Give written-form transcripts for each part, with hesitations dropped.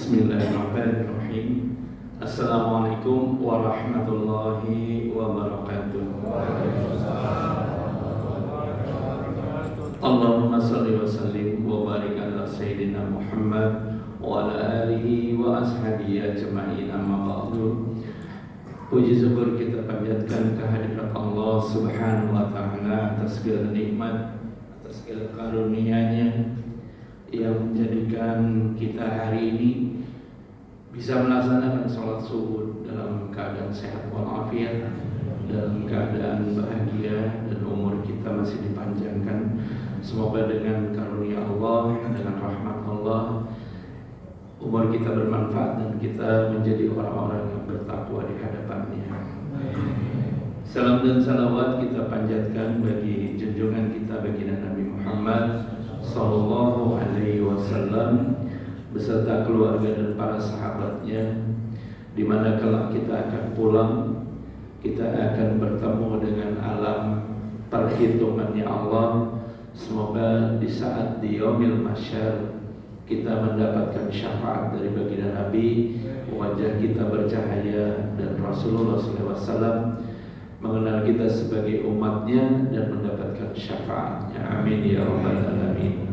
Bismillahirrahmanirrahim. Assalamualaikum warahmatullahi wabarakatuh. Allahumma salli wa sallim wa barik ala Sayyidina Muhammad wa ala alihi wa ashabihi ajma'in, amma ba'du. Puji syukur kita panjatkan kehadirat Allah Subhanahu wa ta'ala atas segala nikmat, atas segala karunia-Nya yang menjadikan kita hari ini bisa melaksanakan sholat subuh dalam keadaan sehat walafiat, dalam keadaan bahagia, dan umur kita masih dipanjangkan. Semoga dengan karunia Allah, dengan rahmat Allah, umur kita bermanfaat dan kita menjadi orang-orang yang bertakwa di hadapannya. Salam dan salawat kita panjatkan bagi junjungan kita baginda Nabi Muhammad Sallallahu Alaihi Wasallam beserta keluarga dan para sahabatnya, di mana kelak kita akan pulang, kita akan bertemu dengan alam perhitungannya Allah. Semoga di saat di yaumil mahsyar kita mendapatkan syafaat dari baginda Nabi, wajah kita bercahaya, dan Rasulullah SAW mengenal kita sebagai umatnya dan mendapatkan syafaatnya. Amin ya rabbal alamin.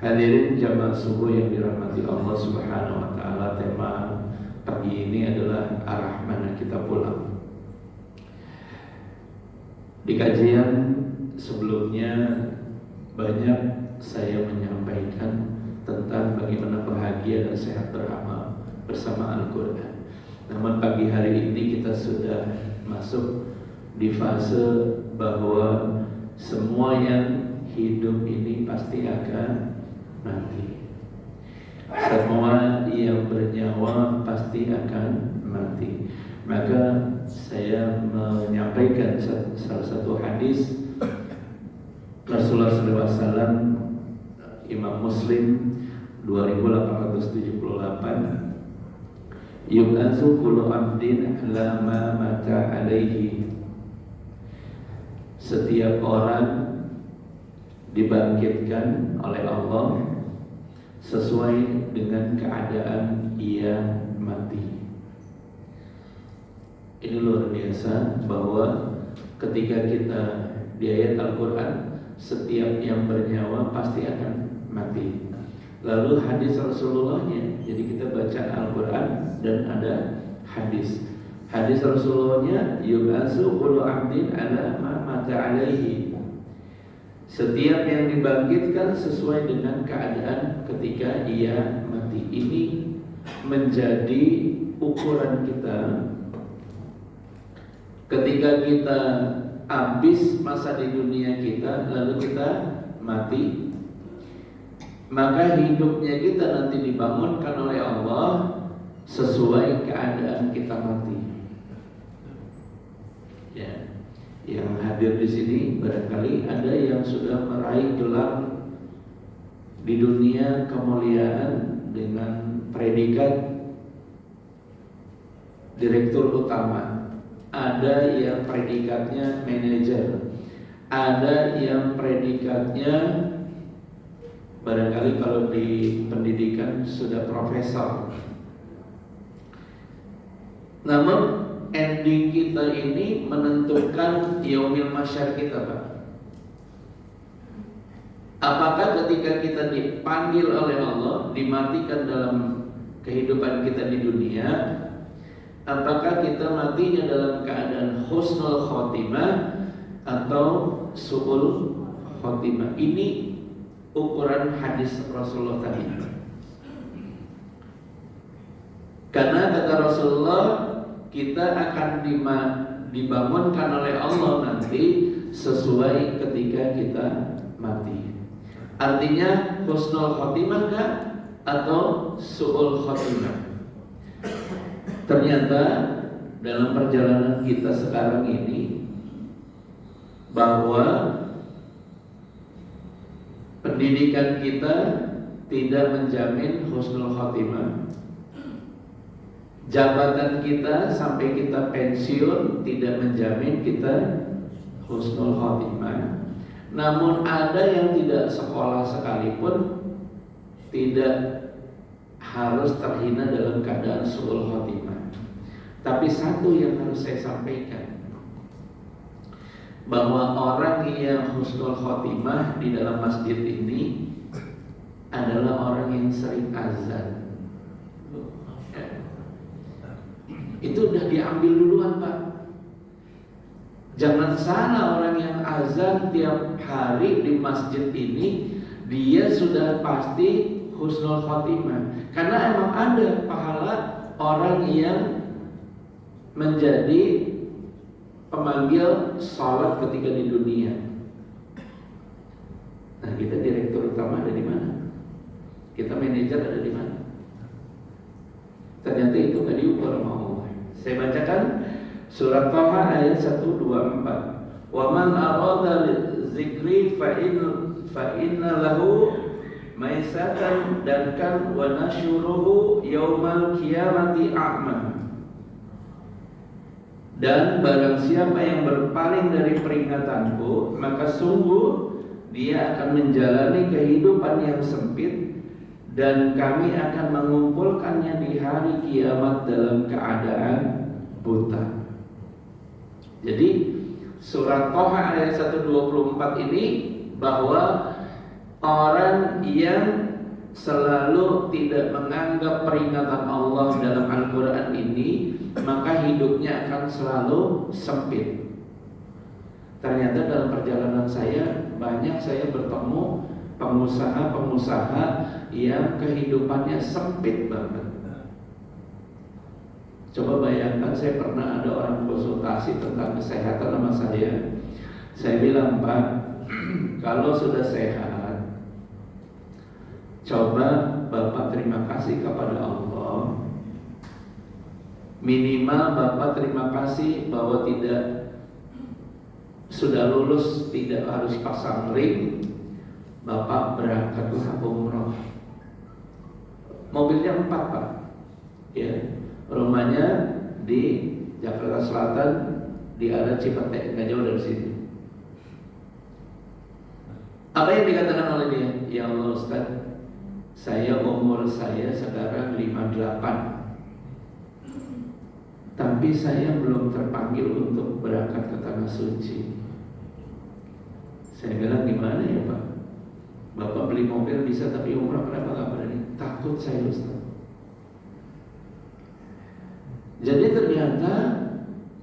Hadirin jamaah subuh yang dirahmati Allah Subhanahu wa ta'ala, tema pagi ini adalah arah mana kita pulang. Di kajian sebelumnya banyak saya menyampaikan tentang bagaimana bahagia dan sehat beramal bersama Al-Quran. Namun pagi hari ini kita sudah masuk di fase bahwa semua yang hidup ini pasti akan mati. Semua yang bernyawa pasti akan mati. Maka saya menyampaikan salah satu hadis Rasulullah SAW, Imam Muslim 2878, yub'atsu kullu 'abdin 'ala ma mata 'alaihi. Setiap orang dibangkitkan oleh Allah sesuai dengan keadaan ia mati. Ini luar biasa bahwa ketika kita di ayat Al-Quran, setiap yang bernyawa pasti akan mati. Lalu hadis Rasulullahnya, jadi kita baca Al-Quran dan ada hadis. Hadis Rasulullahnya, yub'atsu kullu 'abdin 'ala ma mata 'alaihi. Setiap yang dibangkitkan sesuai dengan keadaan ketika ia mati. Ini menjadi ukuran kita. Ketika kita habis masa di dunia kita, lalu kita mati, maka hidupnya kita nanti dibangunkan oleh Allah sesuai keadaan kita mati. Ya. Yang hadir di sini barangkali ada yang sudah meraih gelar di dunia kemuliaan dengan predikat direktur utama, ada yang predikatnya manajer, ada yang predikatnya barangkali kalau di pendidikan sudah profesor. Namun ending kita ini menentukan yaumil mahsyar kita, Pak. Apakah ketika kita dipanggil oleh Allah, dimatikan dalam kehidupan kita di dunia, apakah kita matinya dalam keadaan husnul khotimah atau su'ul khotimah? Ini ukuran hadis Rasulullah tadi. Karena kata Rasulullah, kita akan dibangunkan oleh Allah nanti sesuai ketika kita mati. Artinya husnul khotimah kah atau su'ul khotimah? Ternyata dalam perjalanan kita sekarang ini bahwa pendidikan kita tidak menjamin husnul khotimah. Jabatan kita sampai kita pensiun tidak menjamin kita husnul khotimah. Namun ada yang tidak sekolah sekalipun tidak harus terhina dalam keadaan su'ul khotimah. Tapi satu yang harus saya sampaikan, bahwa orang yang husnul khotimah di dalam masjid ini adalah orang yang sering azan. Itu udah diambil duluan, Pak. Jangan salah, orang yang azan tiap hari di masjid ini dia sudah pasti husnul khotimah. Karena emang ada pahala orang yang menjadi pemanggil sholat ketika di dunia. Nah, kita direktur utama ada di mana? Kita manajer ada di mana? Ternyata itu nggak diukur sama Allah. Saya bacakan surat Thaha ayat 124. Wa man arada zikri fa inna lahu maisatan dan kan wa nasyuruhu yaumal qiyamati a'ma. Dan barang siapa yang berpaling dari peringatanku, maka sungguh dia akan menjalani kehidupan yang sempit, dan kami akan mengumpulkannya di hari kiamat dalam keadaan buta. Jadi surat Thaha ayat 124 ini bahwa orang yang selalu tidak menganggap peringatan Allah dalam Al-Quran ini, maka hidupnya akan selalu sempit. Ternyata dalam perjalanan saya banyak saya bertemu pengusaha-pengusaha yang kehidupannya sempit banget. Coba bayangkan, saya pernah ada orang konsultasi tentang kesehatan sama saya. Saya bilang, Pak, kalau sudah sehat, coba Bapak terima kasih kepada Allah. Minimal Bapak terima kasih bahwa tidak sudah lulus, tidak harus pasang ring. Bapak berangkatlah umroh. Mobilnya 4, Pak. Ya, rumahnya di Jakarta Selatan, di arah Cipete, nggak jauh dari sini. Apa yang dikatakan oleh dia? Ya Allah Ustaz, umur saya sekarang 58. Tapi saya belum terpanggil untuk berangkat ke Tanah Suci. Saya bilang, gimana ya Pak? Bapak beli mobil bisa, tapi umrah kenapa gak berani? Takut saya, Ustaz. Jadi ternyata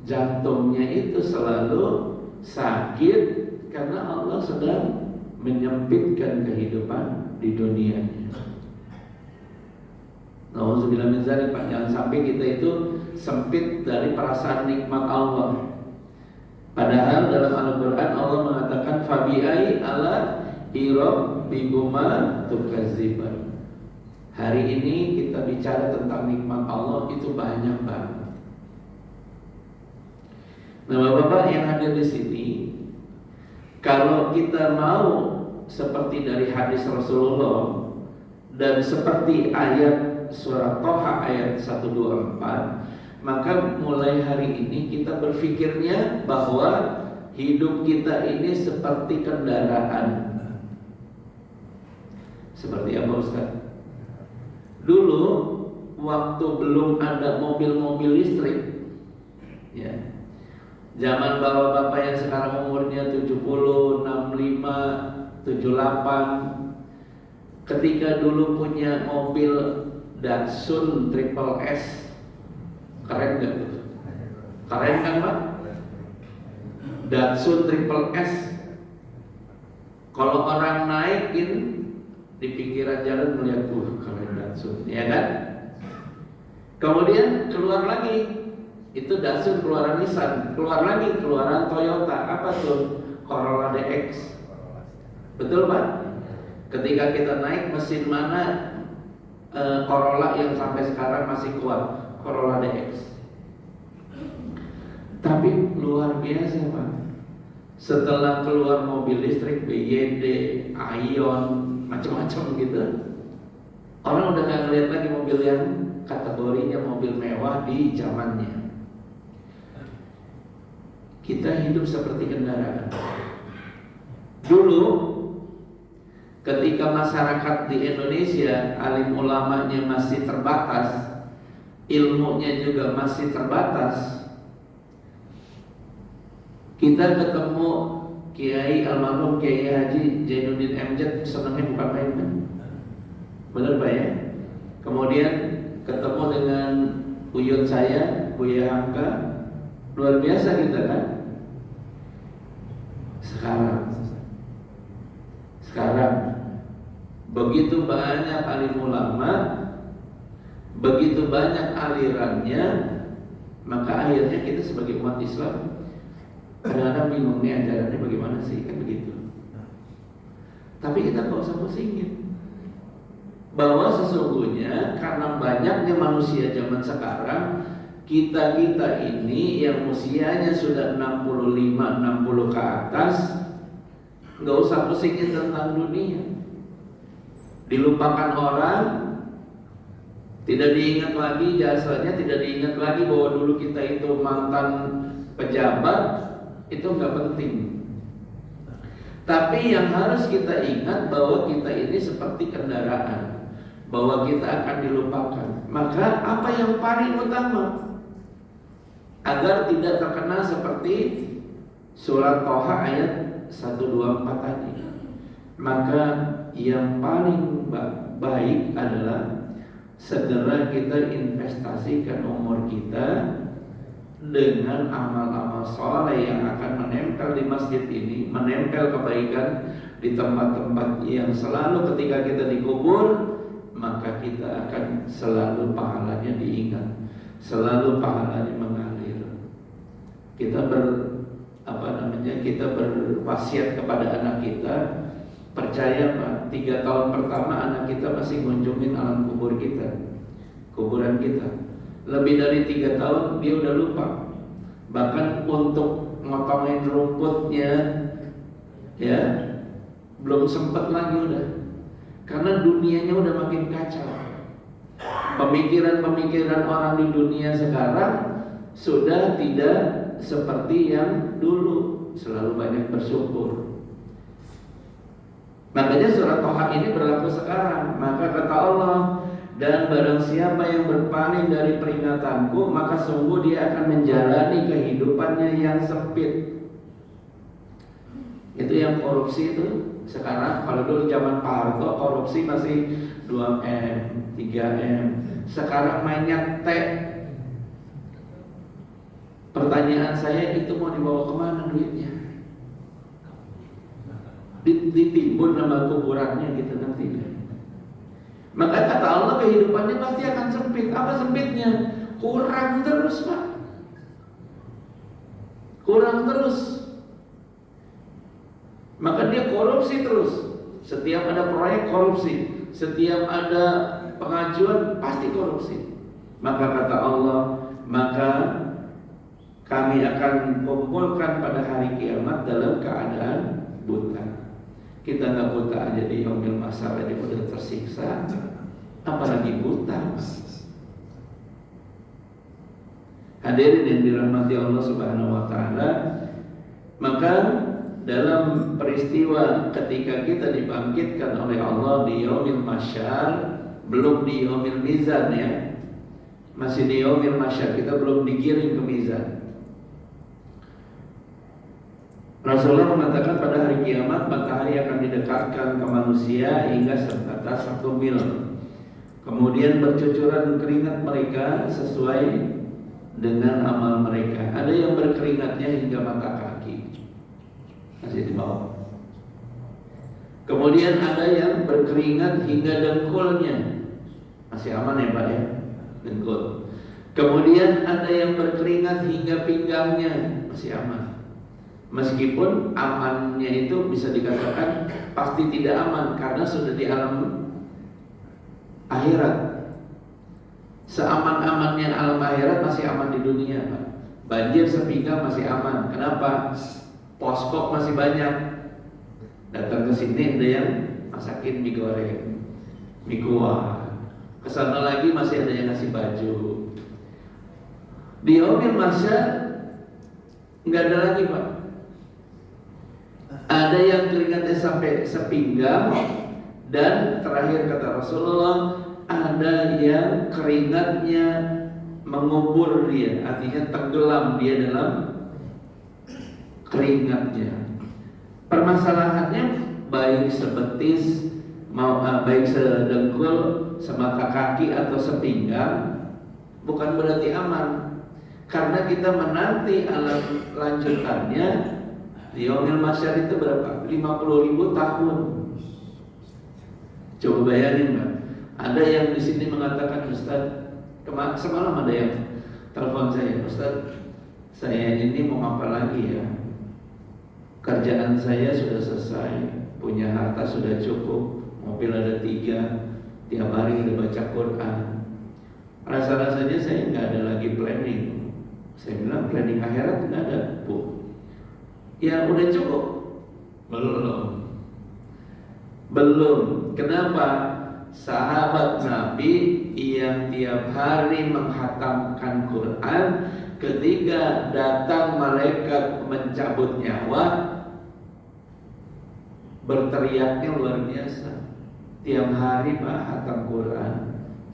jantungnya itu selalu sakit karena Allah sedang menyempitkan kehidupan di dunianya. Nauzubillah min dzalik, Pak. Jangan sampai kita itu sempit dari perasaan nikmat Allah. Padahal dalam Al-Quran Allah mengatakan fabi'ai ala rabbikuma tukadziban. Hari ini kita bicara tentang nikmat Allah, itu banyak banget. Nah, Bapak-bapak yang hadir di sini, kalau kita mau seperti dari hadis Rasulullah dan seperti ayat surat Thaha ayat 124, maka mulai hari ini kita berpikirnya bahwa hidup kita ini seperti kendaraan. Seperti apa, Ustaz? Dulu waktu belum ada mobil-mobil listrik, ya, zaman bapak-bapak yang sekarang umurnya 70, 65, 78, ketika dulu punya mobil Datsun Triple S, keren gak tuh? Keren kan, Pak? Datsun Triple S. Kalau orang naikin di pinggiran jalan melihat, keren Datsun, ya kan? Kemudian keluar lagi, itu Datsun keluaran Nissan, keluar lagi keluaran Toyota, apa tuh? Corolla DX. Betul, Pak? Ketika kita naik, mesin mana Corolla yang sampai sekarang masih kuat? Corolla DX. Tapi luar biasa, Pak. Setelah keluar mobil listrik BYD, Aion, macam-macam gitu, orang udah gak ngeliat lagi mobil yang kategorinya mobil mewah di zamannya. Kita hidup seperti kendaraan. Dulu ketika masyarakat di Indonesia alim ulamanya masih terbatas, ilmunya juga masih terbatas, kita ketemu Kiai almarhum Kiai Haji Zainuddin MZ, senangnya bukan main kan? Benar Pak ya? Kemudian ketemu dengan uyut saya, Buya Hamka, luar biasa kita kan? Sekarang begitu banyak alim ulama, begitu banyak alirannya, maka akhirnya kita sebagai umat Islam kadang-kadang bingung nih ajarannya bagaimana sih, kan begitu. Tapi kita gak usah pusingin bahwa sesungguhnya karena banyaknya manusia zaman sekarang, kita ini yang usianya sudah 65-60 ke atas, gak usah pusingin tentang dunia. Dilupakan orang, tidak diingat lagi jasanya, tidak diingat lagi bahwa dulu kita itu mantan pejabat. Itu nggak penting. Tapi yang harus kita ingat bahwa kita ini seperti kendaraan, bahwa kita akan dilupakan. Maka apa yang paling utama agar tidak terkena seperti surat Toha ayat 124 tadi, maka yang paling baik adalah segera kita investasikan umur kita dengan amal-amal soleh yang akan menempel di masjid ini, menempel kebaikan di tempat-tempat yang selalu ketika kita dikubur, maka kita akan selalu pahalanya diingat, selalu pahalanya mengalir. Kita kita berwasiat kepada anak kita, percaya Pak, 3 tahun pertama anak kita masih ngunjungin alam kubur kita, kuburan kita. Lebih dari 3 tahun dia udah lupa. Bahkan untuk ngotongin rumputnya ya belum sempat lagi udah. Karena dunianya udah makin kacau. Pemikiran-pemikiran orang di dunia sekarang sudah tidak seperti yang dulu. Selalu banyak bersyukur. Makanya surat Toha ini berlaku sekarang. Maka kata Allah, dan barang siapa yang berpaling dari peringatanku, maka sungguh dia akan menjalani kehidupannya yang sempit. Itu yang korupsi itu sekarang. Kalau dulu zaman Pak Harto korupsi masih 2M, 3M. Sekarang mainnya T. Pertanyaan saya, itu mau dibawa kemana duitnya? Ditimbun nama kuburannya gitu nanti. Maka kata Allah kehidupannya pasti akan sempit. Apa sempitnya? Kurang terus Pak. Kurang terus. Maka dia korupsi terus. Setiap ada proyek korupsi, setiap ada pengajuan pasti korupsi. Maka kata Allah, maka kami akan kumpulkan pada hari kiamat dalam keadaan buta. Kita nggak buta aja di yaumil mahsyar aja udah tersiksa, apalagi buta. Hadirin yang dirahmati Allah Subhanahu wa taala, maka dalam peristiwa ketika kita dibangkitkan oleh Allah di yaumil mahsyar, belum di yaumil mizan ya. Masih di yaumil mahsyar, kita belum digiring ke mizan. Rasulullah mengatakan pada hari kiamat matahari akan didekatkan ke manusia hingga sebatas 1 mil. Kemudian bercucuran keringat mereka sesuai dengan amal mereka. Ada yang berkeringatnya hingga mata kaki, masih di bawah. Kemudian ada yang berkeringat hingga dengkulnya, masih aman ya Pak ya, dengkul. Kemudian ada yang berkeringat hingga pinggangnya, masih aman. Meskipun amannya itu bisa dikatakan pasti tidak aman karena sudah di alam akhirat. Seaman-amannya alam akhirat masih aman di dunia Pak. Banjir sepinggang masih aman. Kenapa? Poskop masih banyak. Datang ke sini ada yang masakin mie goreng, mie kuah. Kesana lagi masih ada yang ngasih baju. Di yaumil mahsyar nggak ada lagi Pak. Ada yang keringatnya sampai sepinggang, Dan terakhir kata Rasulullah, ada yang keringatnya mengubur dia, artinya tenggelam dia dalam keringatnya. Permasalahannya baik sebetis, baik sedengkul, semata kaki atau sepinggang, bukan berarti aman. Karena kita menanti alam lanjutannya di yaumil mahsyar itu berapa? 50.000 tahun. Coba bayangin, Mbak. Ada yang di sini mengatakan, Ustaz, semalam ada yang telepon saya, Ustaz, saya ini mau apa lagi ya? Kerjaan saya sudah selesai, punya harta sudah cukup, mobil ada 3, tiap hari udah baca Quran. Rasa-rasanya saya nggak ada lagi planning. Saya bilang planning akhirat nggak ada, Bu. Ya udah cukup. Belum. Kenapa? Sahabat Nabi yang tiap hari menghatamkan Quran, ketika datang malaikat mencabut nyawa, berteriaknya luar biasa. Tiap hari Pak hatam Quran,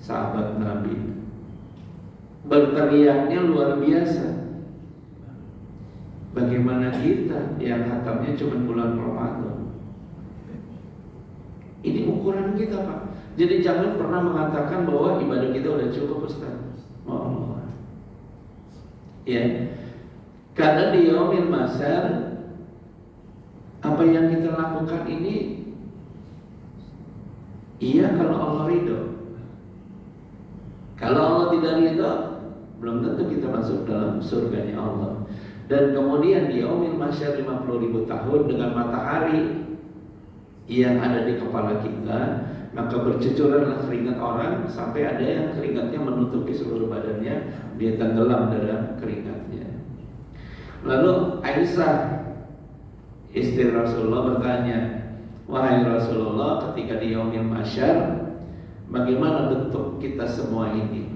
sahabat Nabi berteriaknya luar biasa. Bagaimana kita yang hatamnya cuma bulan Ramadan? Ini ukuran kita, Pak. Jadi jangan pernah mengatakan bahwa ibadah kita udah cukup, Ustaz. Oh, ya. Karena di yaumil mahsyar, apa yang kita lakukan ini, iya kalau Allah ridho. Kalau Allah tidak ridho, belum tentu kita masuk dalam surganya Allah. Dan kemudian di yaumil mahsyar 50.000 tahun dengan matahari yang ada di kepala kita, maka bercucuranlah keringat orang sampai ada yang keringatnya menutupi seluruh badannya, dia tenggelam dalam keringatnya. Lalu Aisyah istri Rasulullah bertanya, wahai Rasulullah, ketika di yaumil mahsyar, bagaimana bentuk kita semua ini?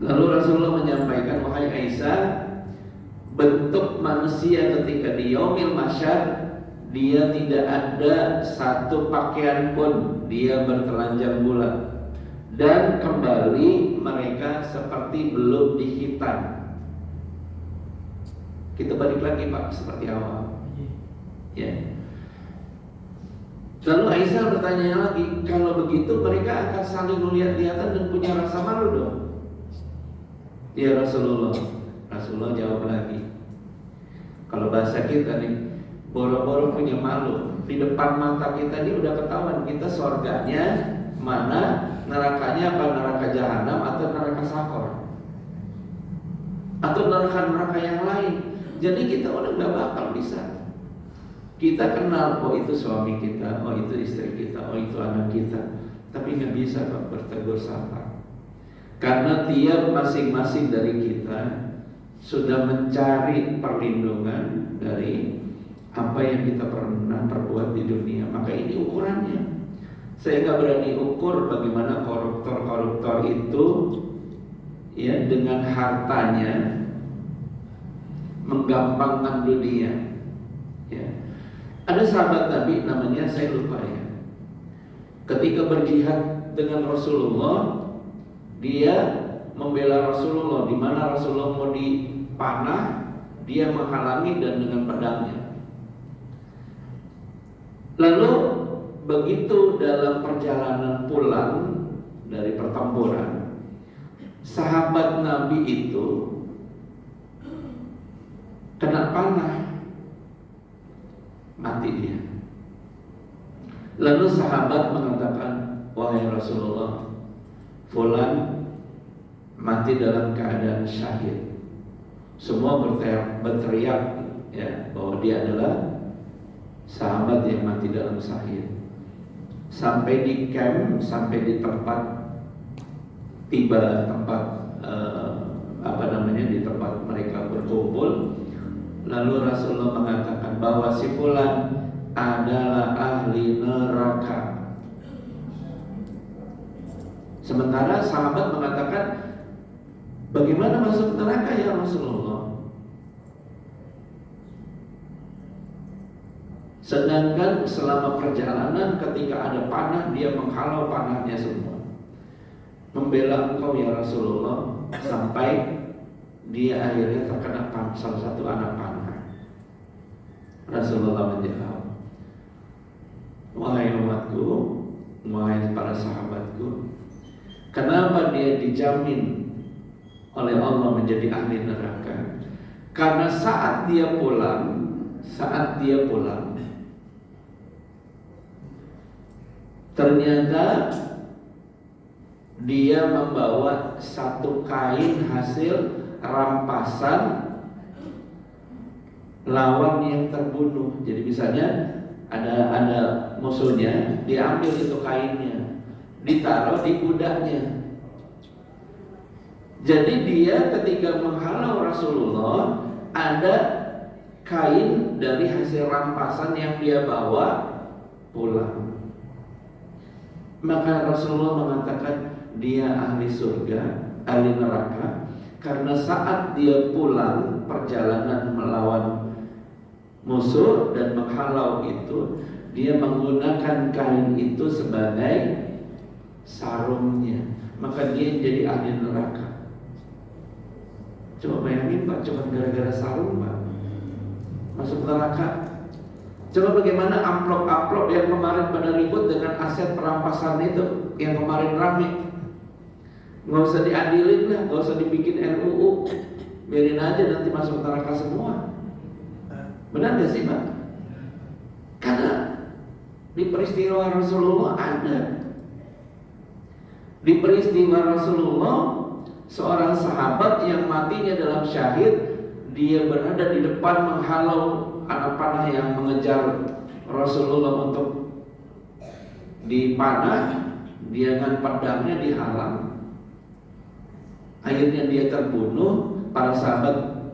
Lalu Rasulullah menyampaikan, wahai Aisyah, bentuk manusia ketika di yaumil mahsyar, dia tidak ada satu pakaian pun, dia bertelanjang bulat, dan kembali mereka seperti belum dihitan. Kita balik lagi Pak seperti awal. Ya. Lalu Aisyah bertanya lagi, kalau begitu mereka akan saling melihat-lihatan dan punya rasa malu dong? Ya Rasulullah. Rasulullah jawab lagi, kalau bahasa kita nih, boro-boro punya malu. Di depan mata kita ini udah ketahuan kita surganya mana, nerakanya apa neraka jahanam atau neraka sakor, atau neraka yang lain. Jadi kita udah gak bakal bisa. Kita kenal, oh itu suami kita, oh itu istri kita, oh itu anak kita, tapi gak bisa Pak bertegur sapa. Karena tiap masing-masing dari kita sudah mencari perlindungan dari apa yang kita pernah perbuat di dunia. Maka ini ukurannya. Saya gak berani ukur bagaimana koruptor-koruptor itu ya dengan hartanya menggampangkan dunia. Ya. Ada sahabat Nabi namanya saya lupa ya. Ketika berjihad dengan Rasulullah, dia membela Rasulullah. Di mana Rasulullah mau dipanah, dia menghalangi dan dengan pedangnya. Lalu begitu dalam perjalanan pulang dari pertempuran, sahabat Nabi itu kena panah, mati dia. Lalu sahabat mengatakan, wahai Rasulullah, fulan mati dalam keadaan syahid. Semua berteriak ya, bahwa dia adalah sahabat yang mati dalam syahid. Sampai di camp, sampai di tempat tiba tempat di tempat mereka berkumpul. Lalu Rasulullah mengatakan bahwa si fulan adalah ahli neraka. Sementara sahabat mengatakan, bagaimana masuk neraka ya Rasulullah? Sedangkan selama perjalanan ketika ada panah, dia menghalau panahnya semua. Membela engkau ya Rasulullah, sampai dia akhirnya terkena salah satu anak panah. Rasulullah menjawab, wahai umatku, wahai para sahabatku, kenapa dia dijamin oleh Allah menjadi ahli neraka? Karena saat dia pulang, ternyata dia membawa satu kain hasil rampasan lawan yang terbunuh. Jadi misalnya ada musuhnya, diambil itu kainnya, ditaruh di kudanya. Jadi dia ketika menghalau Rasulullah, ada kain dari hasil rampasan yang dia bawa pulang. Maka Rasulullah mengatakan dia ahli surga, ahli neraka, karena saat dia pulang perjalanan melawan musuh dan menghalau itu, dia menggunakan kain itu sebagai sarungnya, maka dia jadi ahli neraka. Coba bayangin Pak, cuma gara-gara sarung Pak masuk neraka. Coba bagaimana amplop-amplop yang kemarin pada ribut dengan aset perampasan itu, yang kemarin rame, nggak usah diadilin lah, nggak usah dibikin RUU, biarin aja nanti masuk neraka semua. Benar gak sih Pak? Karena di peristiwa Rasulullah ada. Di peristiwa Rasulullah, seorang sahabat yang matinya dalam syahid, dia berada di depan menghalau anak panah yang mengejar Rasulullah untuk dipanah. Dia dengan pedangnya dihalang. Akhirnya dia terbunuh. Para sahabat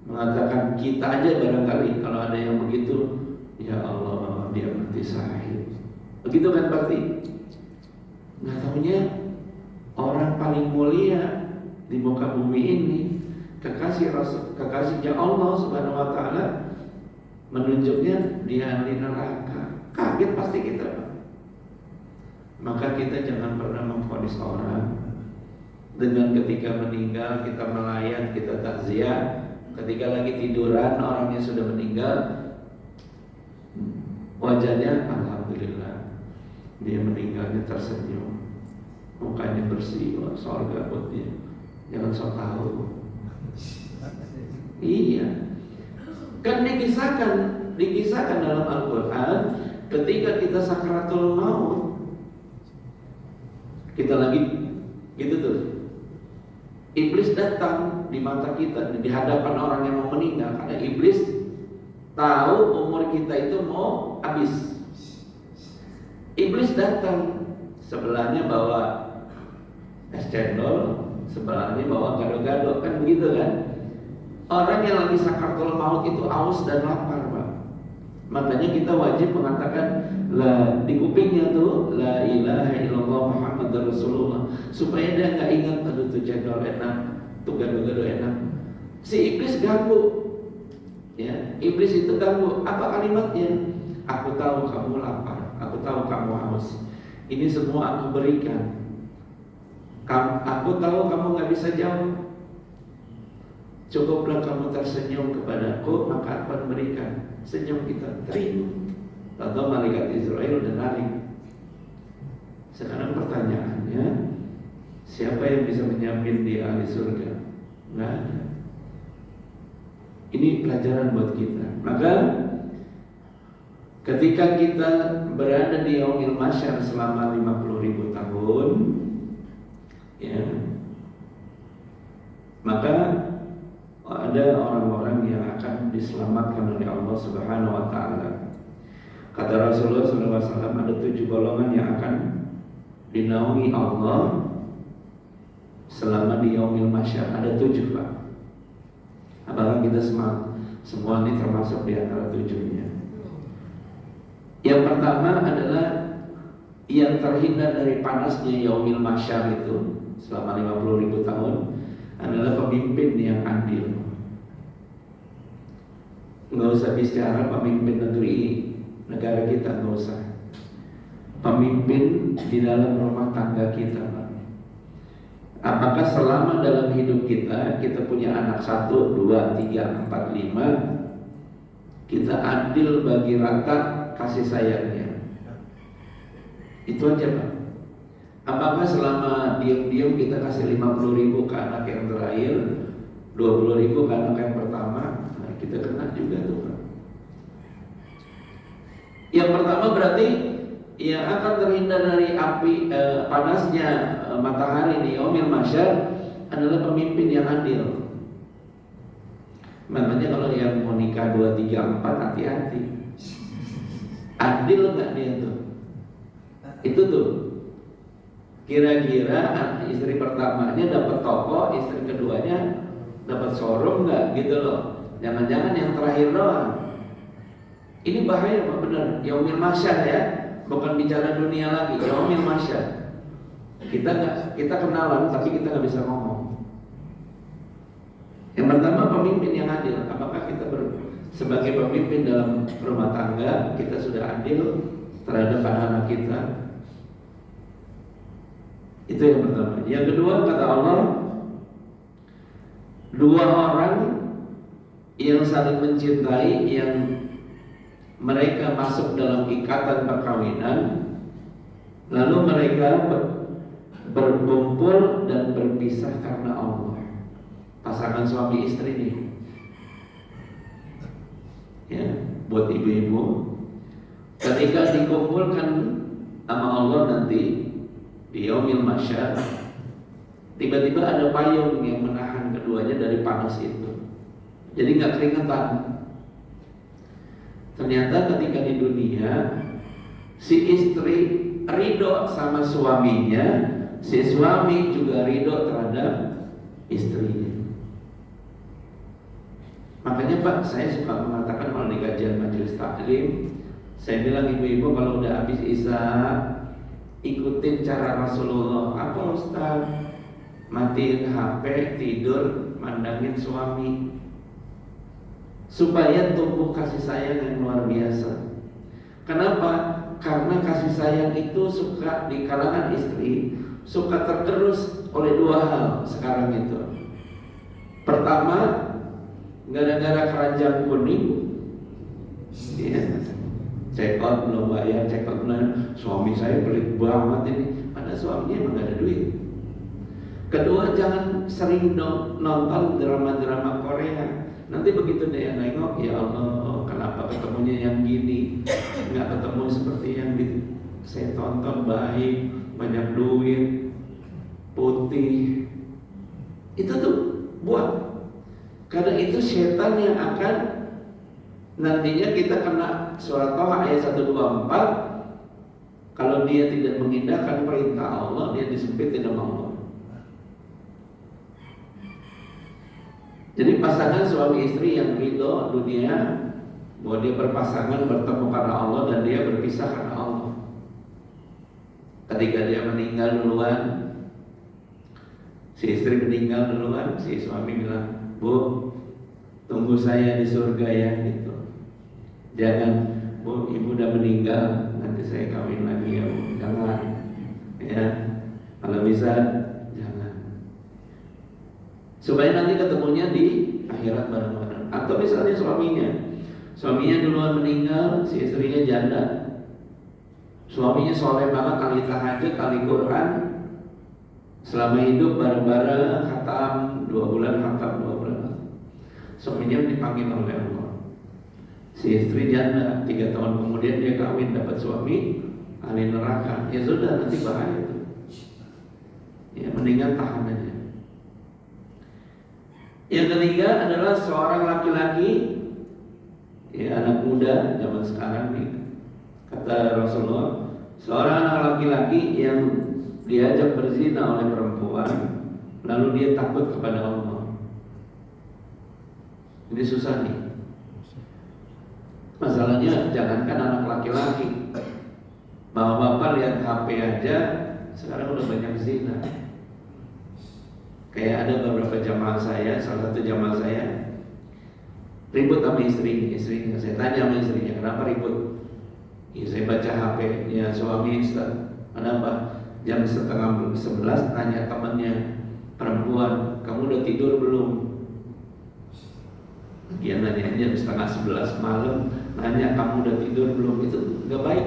mengatakan, kita aja barangkali kalau ada yang begitu, ya Allah, dia mati syahid. Begitu kan berarti? Nggak taunya orang paling mulia di muka bumi ini, kekasihnya Allah Subhanahu wa taala, menunjuknya dia ahli neraka. Kaget pasti kita. Maka kita jangan pernah memvonis orang dengan ketika meninggal kita melayat, kita takziah. Ketika lagi tiduran orangnya sudah meninggal, wajahnya alhamdulillah, dia meninggalnya tersenyum, mukanya bersih, wah surga buat dia. Jangan sok tahu. Iya, kan dikisahkan dalam Al-Quran ketika kita sakaratul maut, kita lagi gitu tuh, iblis datang di mata kita, di hadapan orang yang mau meninggal, karena iblis tahu umur kita itu mau habis. Iblis datang, sebelahnya bawa es cendol, sebelahnya bawa gado-gado, kan begitu kan? Orang yang lagi sakaratul maut itu aus dan lapar Pak. Makanya kita wajib mengatakan di kupingnya tuh la ilaha illallah Muhammadur Rasulullah, supaya dia nggak ingat aduh tuh cendol enak, tuh gado-gado enak. Si iblis ganggu, ya, iblis itu ganggu. Apa kalimatnya? Aku tahu kamu lapar, aku tahu kamu haus. Ini semua aku berikan. Aku tahu kamu nggak bisa jawab. Cukuplah kamu tersenyum kepadaku, maka aku akan berikan. Senyum kita terima. Lalu malaikat Israel dan lari. Sekarang pertanyaannya, siapa yang bisa menjamin dia ahli surga? Nggak ada. Ini pelajaran buat kita. Maka ketika kita berada di Yaumil Mahsyar selama 50.000 tahun, ya, maka ada orang-orang yang akan diselamatkan oleh Allah Subhanahu wa taala. Kata Rasulullah SAW, ada 7 golongan yang akan dinaungi Allah selama di Yaumil Mahsyar. Ada 7 Pak. Apakah kita semua ini termasuk di antara 7-nya? Yang pertama adalah yang terhindar dari panasnya Yaumil Mahsyar itu selama 50.000 tahun adalah pemimpin yang adil. Nggak usah bicara pemimpin negeri negara kita nggak usah. Pemimpin di dalam rumah tangga kita, Pak. Apakah selama dalam hidup kita punya anak 1, 2, 3, 4, 5, kita adil bagi rata kasih sayangnya? Itu aja, Pak. Apakah selama diam-diam kita kasih 50.000 ke anak yang terakhir, 20.000 ke anak yang pertama? Nah, kita kena juga tuh, Pak. Yang pertama berarti yang akan terhindar dari api panasnya matahari di yaumil mahsyar adalah pemimpin yang adil. Makanya kalau yang mau nikah 2, 3, 4 hati-hati. Adil nggak dia tuh? Itu tuh. Kira-kira istri pertamanya dapat toko, istri keduanya dapat showroom nggak gitu loh? Jangan-jangan yang terakhir doang. Ini bahaya, Pak, benar. Yaumil mahsyar ya, bukan bicara dunia lagi. Yaumil mahsyar. Kita kenalan, tapi kita nggak bisa ngomong. Yang pertama, pemimpin yang adil. Apakah kita sebagai pemimpin dalam rumah tangga kita sudah adil terhadap anak-anak kita? Itu yang pertama. Yang kedua, kata Allah, 2 orang yang saling mencintai, yang mereka masuk dalam ikatan perkawinan, lalu mereka berkumpul dan berpisah karena Allah. Pasangan suami istri nih, ya, buat ibu-ibu, ketika dikumpulkan sama Allah nanti di yaumil mahsyar, tiba-tiba ada payung yang menahan keduanya dari panas itu, jadi nggak keringetan. Ternyata ketika di dunia si istri ridho sama suaminya, si suami juga ridho terhadap istrinya. Makanya, Pak, saya suka mengatakan kalau di kajian majelis taklim, saya bilang ibu-ibu kalau udah habis isya ikutin cara Rasulullah. Apa Ustaz? Matiin HP, tidur, mandangin suami, supaya tumbuh kasih sayang yang luar biasa. Kenapa? Karena kasih sayang itu suka di kalangan istri suka tergerus oleh 2 hal sekarang itu. Pertama, gara-gara keranjang kuning, ya, check out belum bayar, check out belum, suami saya pelit banget ini. Padahal suaminya emang gak ada duit. Kedua, jangan sering nonton drama-drama Korea. Nanti begitu dia nengok, ya Allah, kenapa ketemunya yang gini, nggak ketemu seperti yang saya tonton, baik, banyak duit, putih. Itu tuh buat. Karena itu setan yang akan nantinya kita kena surat Toha ayat 124. Kalau dia tidak mengindahkan perintah Allah, dia disempitin sama Allah. Jadi pasangan suami istri yang ridho dunia bahwa dia berpasangan bertemu karena Allah dan dia berpisah karena Allah. Ketika dia meninggal duluan, si istri meninggal duluan, si suami bilang, Bu, tunggu saya di surga ya, gitu. Jangan, Bu, ibu udah meninggal, nanti saya kawin lagi ya, Bu. Jangan, ya. Kalau bisa, supaya nanti ketemunya di akhirat bareng-bareng. Atau misalnya suaminya duluan meninggal, si istrinya janda, suaminya soleh banget, ahli tahajud, ahli Quran, selama hidup bareng-bareng khatam 2 bulan, khatam 2 bulan. Suaminya dipanggil oleh Allah. Si istri janda, 3 tahun kemudian dia kawin dapat suami ahli neraka. Ya sudah, nanti bahaya itu. Ya mendingan tahan aja. Yang ketiga adalah seorang laki-laki, ya anak muda zaman sekarang nih, kata Rasulullah, seorang anak laki-laki yang diajak berzina oleh perempuan, lalu dia takut kepada Allah. Ini susah nih. Masalahnya jangankan anak laki-laki, bapak-bapak lihat HP aja sekarang udah banyak zina. Kayak ada beberapa jamaah saya, salah satu jamaah saya ribut sama istrinya. Saya tanya sama istrinya, kenapa ribut? Ya, saya baca HP-nya suami, Ustaz. Kenapa? Jam 10:30 tanya temannya perempuan, kamu udah tidur belum? Dia nanya jam 10:30 malam, nanya kamu udah tidur belum? Itu nggak baik.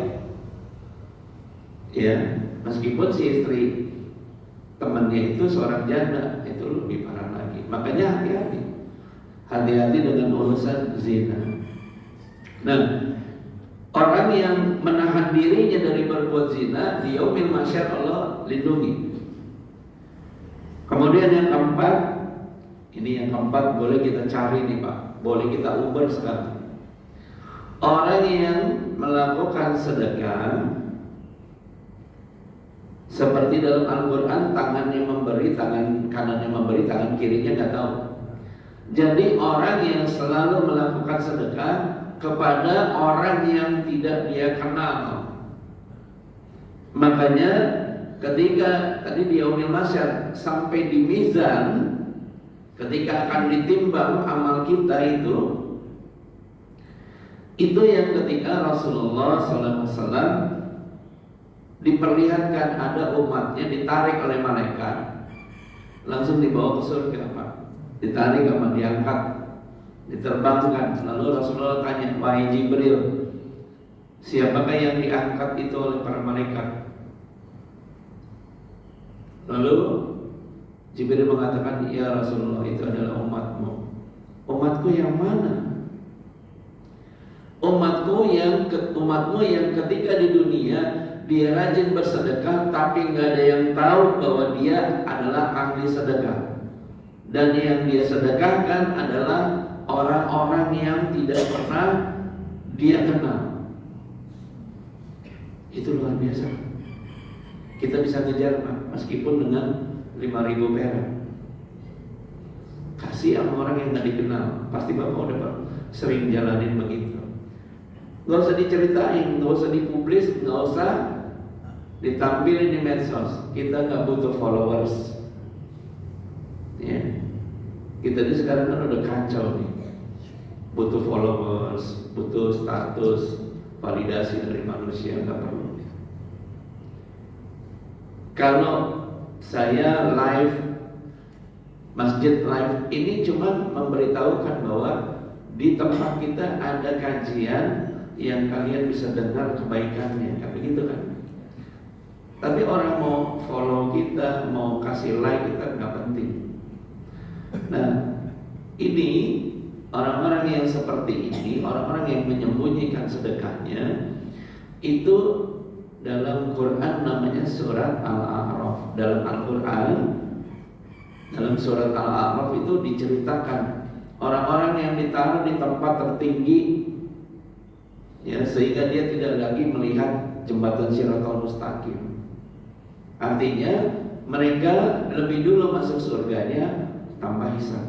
Ya, meskipun si istri temannya itu seorang janda, itu lebih parah lagi. Makanya hati-hati dengan urusan zina. Nah, orang yang menahan dirinya dari berbuat zina, di yaumil mahsyar Allah lindungi. Kemudian yang keempat, ini yang keempat boleh kita cari nih Pak, boleh kita uber sekarang. Orang yang melakukan sedekah, seperti dalam Al-Quran, tangannya memberi, tangan kanannya memberi, tangan kirinya nggak tahu. Jadi orang yang selalu melakukan sedekah kepada orang yang tidak dia kenal. Makanya ketika tadi di yaumil mahsyar sampai di mizan, ketika akan ditimbang amal kita itu yang ketika Rasulullah SAW diperlihatkan ada umatnya ditarik oleh malaikat, langsung dibawa ke surga Pak. Ditarik sama diangkat, diterbangkan. Lalu Rasulullah tanya, wahai Jibril, siapakah yang diangkat itu oleh para malaikat? Lalu Jibril mengatakan, ya Rasulullah, itu adalah umatmu. Umatku yang mana? Umatmu yang ketika di dunia dia rajin bersedekah, tapi nggak ada yang tahu bahwa dia adalah ahli sedekah. Dan yang dia sedekahkan adalah orang-orang yang tidak pernah dia kenal. Itu luar biasa. Kita bisa ngejar Pak, meskipun dengan 5.000 perak. Kasih sama orang yang nggak dikenal. Pasti Bapak udah Pak sering jalanin begitu. Nggak usah diceritain, nggak usah dipublis, nggak usah ditampilin di medsos. Kita nggak butuh followers. Ya. Kita ini sekarang kan udah kacau nih. Butuh followers, butuh status, validasi dari manusia, nggak perlu. Kalau saya live, masjid live ini cuma memberitahukan bahwa di tempat kita ada kajian yang kalian bisa dengar kebaikannya, kan begitu kan? Tapi orang mau follow kita, mau kasih like kita nggak penting. Nah, ini orang-orang yang seperti ini, orang-orang yang menyembunyikan sedekahnya, itu dalam Quran namanya surat Al-A'raf. Dalam Al-Quran, dalam surat Al-A'raf itu diceritakan orang-orang yang ditaruh di tempat tertinggi, ya, sehingga dia tidak lagi melihat jembatan Shiratal Mustaqim. Artinya mereka lebih dulu masuk surganya tanpa hisab.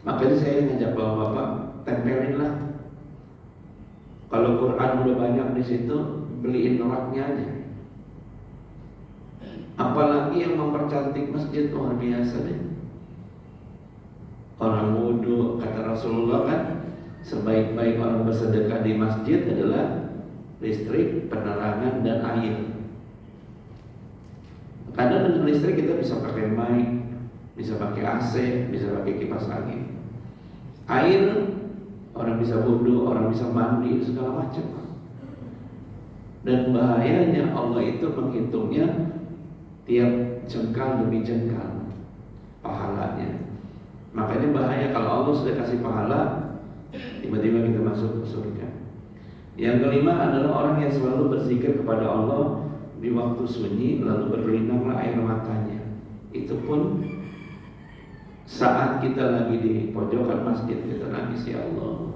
Makanya saya ngajak bapak-bapak, tempelinlah. Kalau Quran udah banyak di situ, beliin raknya aja. Apalagi yang mempercantik masjid, luar biasa deh. Orang wudhu, kata Rasulullah kan, sebaik-baik orang bersedekah di masjid adalah listrik, penerangan, dan air. Kadang dengan listrik kita bisa pakai mic, bisa pakai AC, bisa pakai kipas angin. Air, orang bisa wudhu, orang bisa mandi, segala macam. Dan bahayanya Allah itu menghitungnya tiap jengkal demi jengkal pahalanya. Makanya bahaya kalau Allah sudah kasih pahala, tiba-tiba kita masuk ke surga. Yang kelima adalah orang yang selalu berzikir kepada Allah di waktu sunyi, lalu berlinanglah air matanya. Itu pun saat kita lagi di pojokan masjid, kita nangis, ya Allah,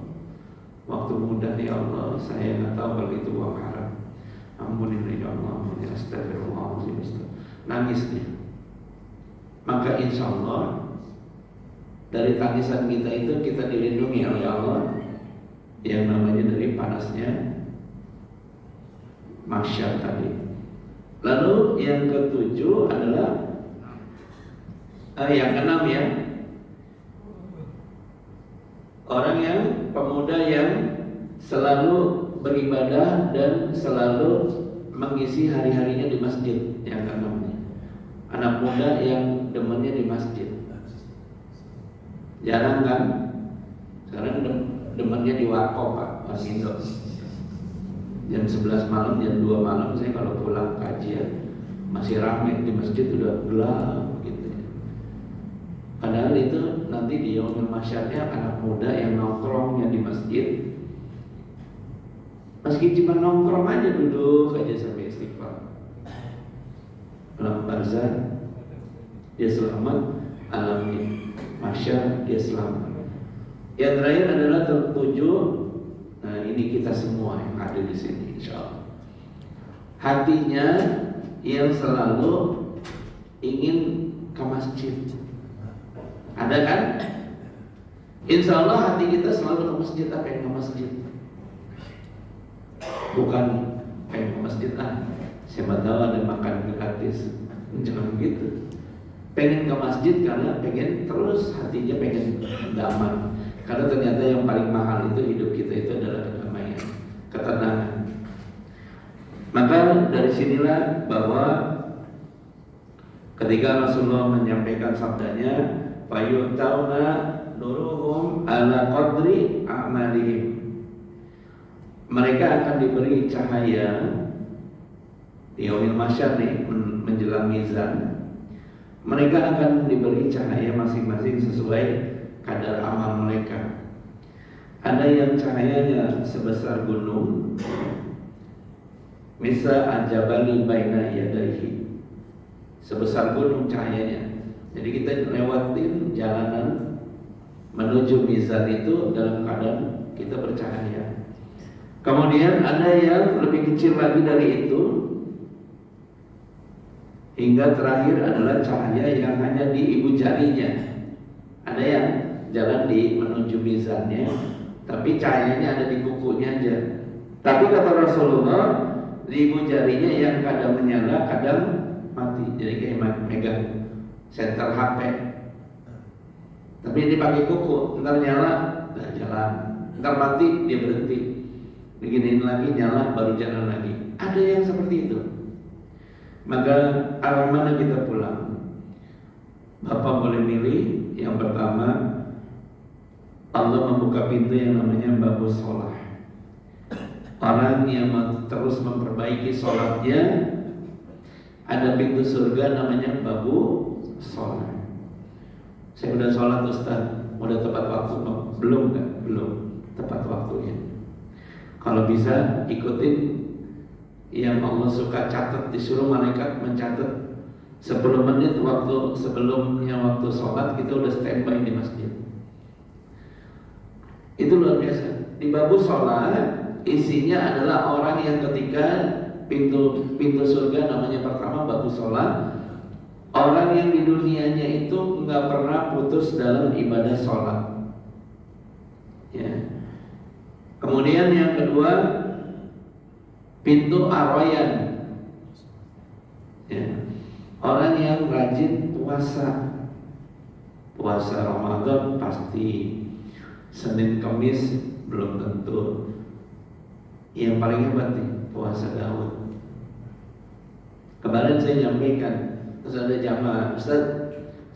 waktu muda ya Allah, saya nggak tahu kalau itu uang haram. Ampunilah ya Allah, ampunilah, astagfirullahaladzim. Nangis dia. Maka insya Allah dari tangisan kita itu kita dilindungi oleh Allah, yang namanya dari panasnya mahsyar tadi. Lalu yang ketujuh adalah yang keenam ya, orang yang pemuda yang selalu beribadah dan selalu mengisi hari-harinya di masjid. Yang keenamnya, anak muda yang demennya di masjid. Jarang kan? Sekarang demennya di warkop, Pak, Mas Indo. Jam 11 malam, jam 2 malam saya kalau pulang kajian masih ramai di masjid, udah gelap gitu ya. Padahal itu nanti di yaumul mahsyarnya anak muda yang nongkrongnya di masjid, meski cuma nongkrong aja, duduk aja sampai istighfar, alam barzah dia selamat, alam mahsyar dia selamat. Yang terakhir adalah tertuju. Nah, ini kita semua yang ada di sini, insyaallah. Hatinya yang selalu ingin ke masjid. Ada kan? Insya Allah hati kita selalu ke masjid. Apa yang ke masjid? Bukan pengen ke masjid, siapa tahu ada makan gratis. Jangan gitu. Pengen ke masjid karena pengen terus, hatinya pengen damai. Karena ternyata yang paling mahal itu hidup kita itu adalah kedamaian, ketenangan. Maka dari sinilah bahwa ketika Rasulullah menyampaikan sabdanya, fayu'tauna nuruhum ala qadri a'malihim, mereka akan diberi cahaya di yaumil mahsyar nih, menjelang mizan. Mereka akan diberi cahaya masing-masing sesuai kadar amal mereka. Ada yang cahayanya sebesar gunung, misal ajabali baina yadaihi, sebesar gunung cahayanya. Jadi kita lewatin jalanan menuju mizan itu dalam keadaan kita bercahaya. Kemudian ada yang lebih kecil lagi dari itu, hingga terakhir adalah cahaya yang hanya di ibu jarinya. Ada yang jalan di menuju mizannya, tapi cahayanya ada di kukunya aja. Tapi kata Rasulullah, di ibu jarinya yang kadang menyala, kadang mati. Jadi kayak megang senter HP. Tapi ini pakai kuku, ntar nyala, dah jalan. Ntar mati, dia berhenti. Beginiin lagi, nyala, baru jalan lagi. Ada yang seperti itu. Maka arah mana kita pulang? Bapak boleh milih. Yang pertama, Allah membuka pintu yang namanya babus sholah. Orang yang terus memperbaiki sholatnya, ada pintu surga namanya babu sholah. Saya udah sholat Ustaz, udah tepat waktu? Belum kan? Belum tepat waktunya. Kalau bisa ikutin yang Allah suka catat, disuruh malaikat mencatat 10 menit waktu sebelumnya waktu sholat kita udah standby di masjid. Itu luar biasa. Di babu sholat isinya adalah orang yang ketika pintu surga namanya pertama babu sholat, orang yang di dunianya itu nggak pernah putus dalam ibadah sholat. Ya. Kemudian yang kedua, pintu arwayan. Ya. Orang yang rajin puasa. Puasa Ramadan pasti, Senin Kamis belum tentu. Yang paling hebat nih, puasa Daud. Kemarin saya nyampaikan, terus ada jamaah, Ustaz,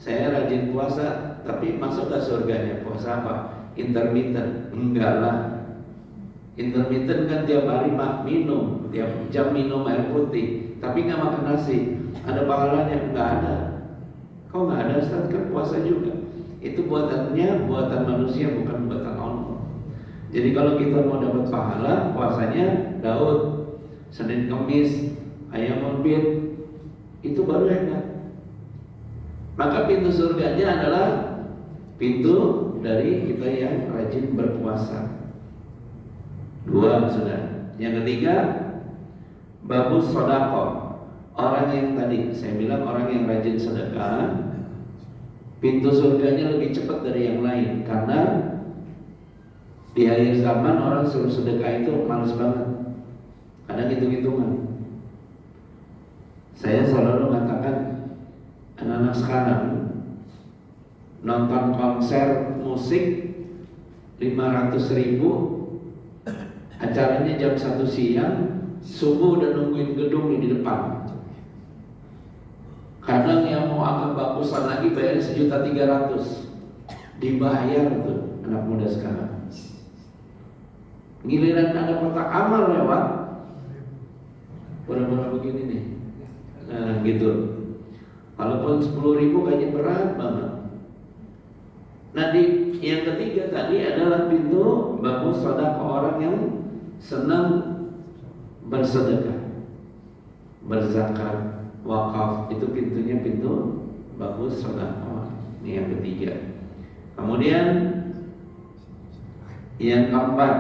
saya rajin puasa, tapi masuk ke surganya? Puasa apa? Intermittent? Enggak lah. Intermittent kan tiap hari minum, tiap jam minum air putih, tapi nggak makan nasi. Ada pahalanya? Nggak ada. Kok nggak ada, Ustaz? Kan puasa juga. Itu buatannya buatan manusia, bukan buatan Allah. Jadi kalau kita mau dapat pahala, puasanya Daud, Senin Kamis, ayam orbit, itu baru hebat. Maka pintu surganya adalah pintu dari kita yang rajin berpuasa. 2 sudah. Yang ketiga, babus sodako. Orang yang tadi saya bilang, orang yang rajin sedekah, pintu surganya lebih cepat dari yang lain. Karena di akhir zaman orang suruh sedekah itu malas banget, kadang hitung-hitungan. Saya selalu mengatakan, anak-anak sekarang nonton konser musik 500.000 Acaranya jam 1 siang, subuh udah nungguin gedung di depan. Kadang yang mau agak bagusan lagi bayar 1.300.000. Dibayar tuh anak muda sekarang. Giliran ada kotak amal lewat, pura-pura begini nih. Nah gitu. Walaupun 10.000 kayaknya berat banget. Nah yang ketiga tadi adalah pintu bagus sedekah, orang yang senang bersedekah, berzakat, wakaf, itu pintunya pintu bagus sedekah. Ini yang ketiga. Kemudian yang keempat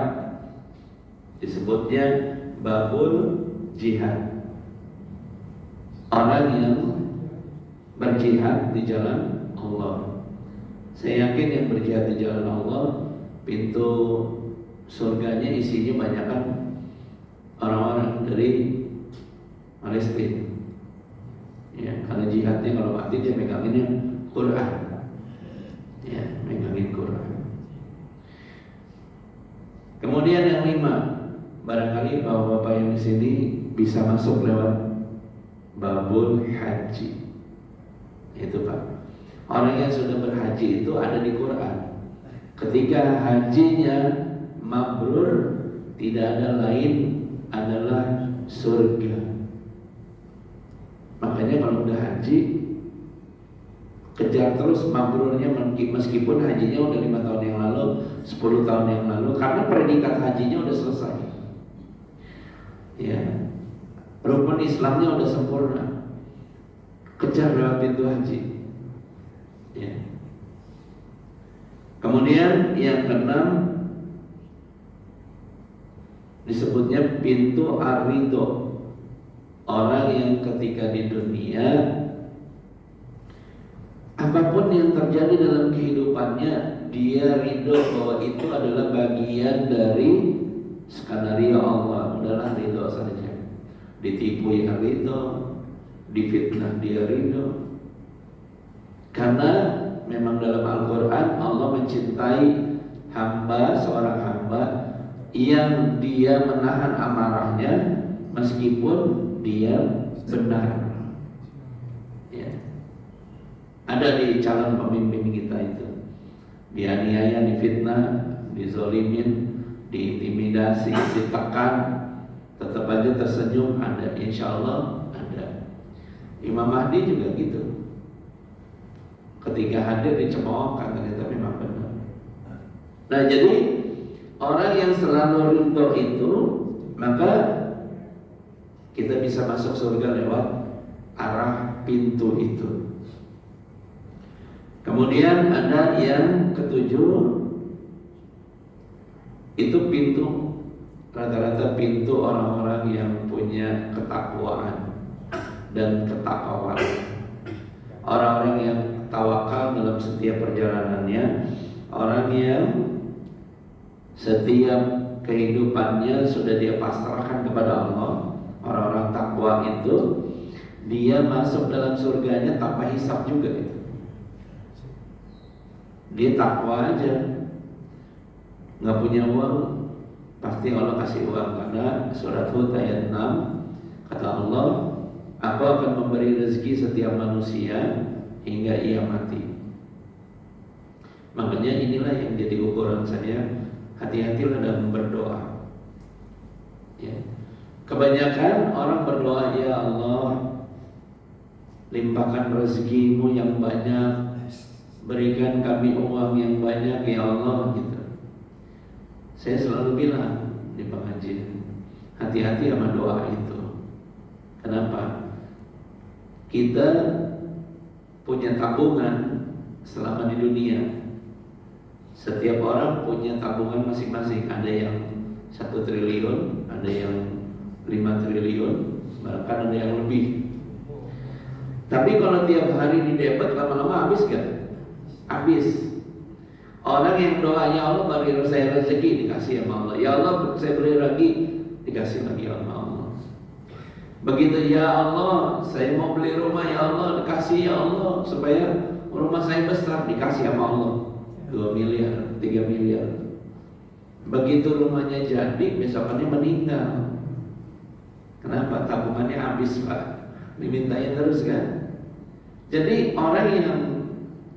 disebutnya babul jihad, orang yang berjihad di jalan Allah. Saya yakin yang berjihad di jalan Allah, pintu surganya isinya banyak kan orang-orang dari Palestina. Ya, kalau jihadnya kalau mati dia meganginnya Quran. Ya, megangin Quran. Kemudian yang 5, barangkali bapak-bapak yang di sini bisa masuk lewat babul haji. Itu Pak. Orang yang sudah berhaji itu ada di Quran. Ketika hajinya mabrur, tidak ada lain adalah surga. Makanya kalau udah haji, kejar terus mabrurnya, meskipun hajinya udah 5 tahun yang lalu, 10 tahun yang lalu, karena predikat hajinya udah selesai. Ya, rukun Islamnya udah sempurna. Kejar lewat pintu haji. Ya. Kemudian yang keenam disebutnya pintu ar-ridho, orang yang ketika di dunia apapun yang terjadi dalam kehidupannya, dia ridho bahwa itu adalah bagian dari skenario Allah. Udahlah ridho saja. Ditipu ya ridho, difitnah dia ridho. Karena memang dalam Al-Quran Allah mencintai hamba, seorang hamba yang dia menahan amarahnya meskipun dia benar. Ya. Ada di calon pemimpin kita itu, dianiaya, difitnah, dizolimin, diintimidasi, ditekan, tetap aja tersenyum. Ada, insya Allah ada. Imam Mahdi juga gitu. Ketika hadir dicemoohkan, ternyata memang benar. Nah jadi orang yang selalu ridho itu, maka kita bisa masuk surga lewat arah pintu itu. Kemudian ada yang ketujuh, itu pintu, rata-rata pintu orang-orang yang punya ketakwaan dan ketakwaan. Orang-orang yang tawakal dalam setiap perjalanannya, orang yang setiap kehidupannya sudah dia pasrahkan kepada Allah. Orang-orang takwa itu dia masuk dalam surganya tanpa hisab juga itu. Dia takwa aja, nggak punya uang, pasti Allah kasih uang. Karena surat Hud ayat 6 kata Allah, aku akan memberi rezeki setiap manusia hingga ia mati. Makanya inilah yang jadi ukuran saya, hati-hatilah dalam berdoa. Ya. Kebanyakan orang berdoa, ya Allah, limpahkan rezekimu yang banyak, berikan kami uang yang banyak ya Allah gitu. Saya selalu bilang di pengajian, hati-hati sama doa itu. Kenapa? Kita punya tabungan selama di dunia. Setiap orang punya tabungan masing-masing. Ada yang 1 triliun, ada yang 5 triliun, bahkan ada yang lebih. Tapi kalau tiap hari didebet, lama-lama habis gak? Habis. Orang yang doanya Allah beri saya rezeki, dikasih sama Allah. Ya Allah saya beri lagi, dikasih lagi sama Allah. Begitu, ya Allah saya mau beli rumah, ya Allah dikasih ya Allah, supaya rumah saya besar, dikasih sama Allah 2 miliar, 3 miliar. Begitu rumahnya jadi, besokannya meninggal. Kenapa? Tabungannya habis, Pak. Dimintain terus kan. Jadi orang yang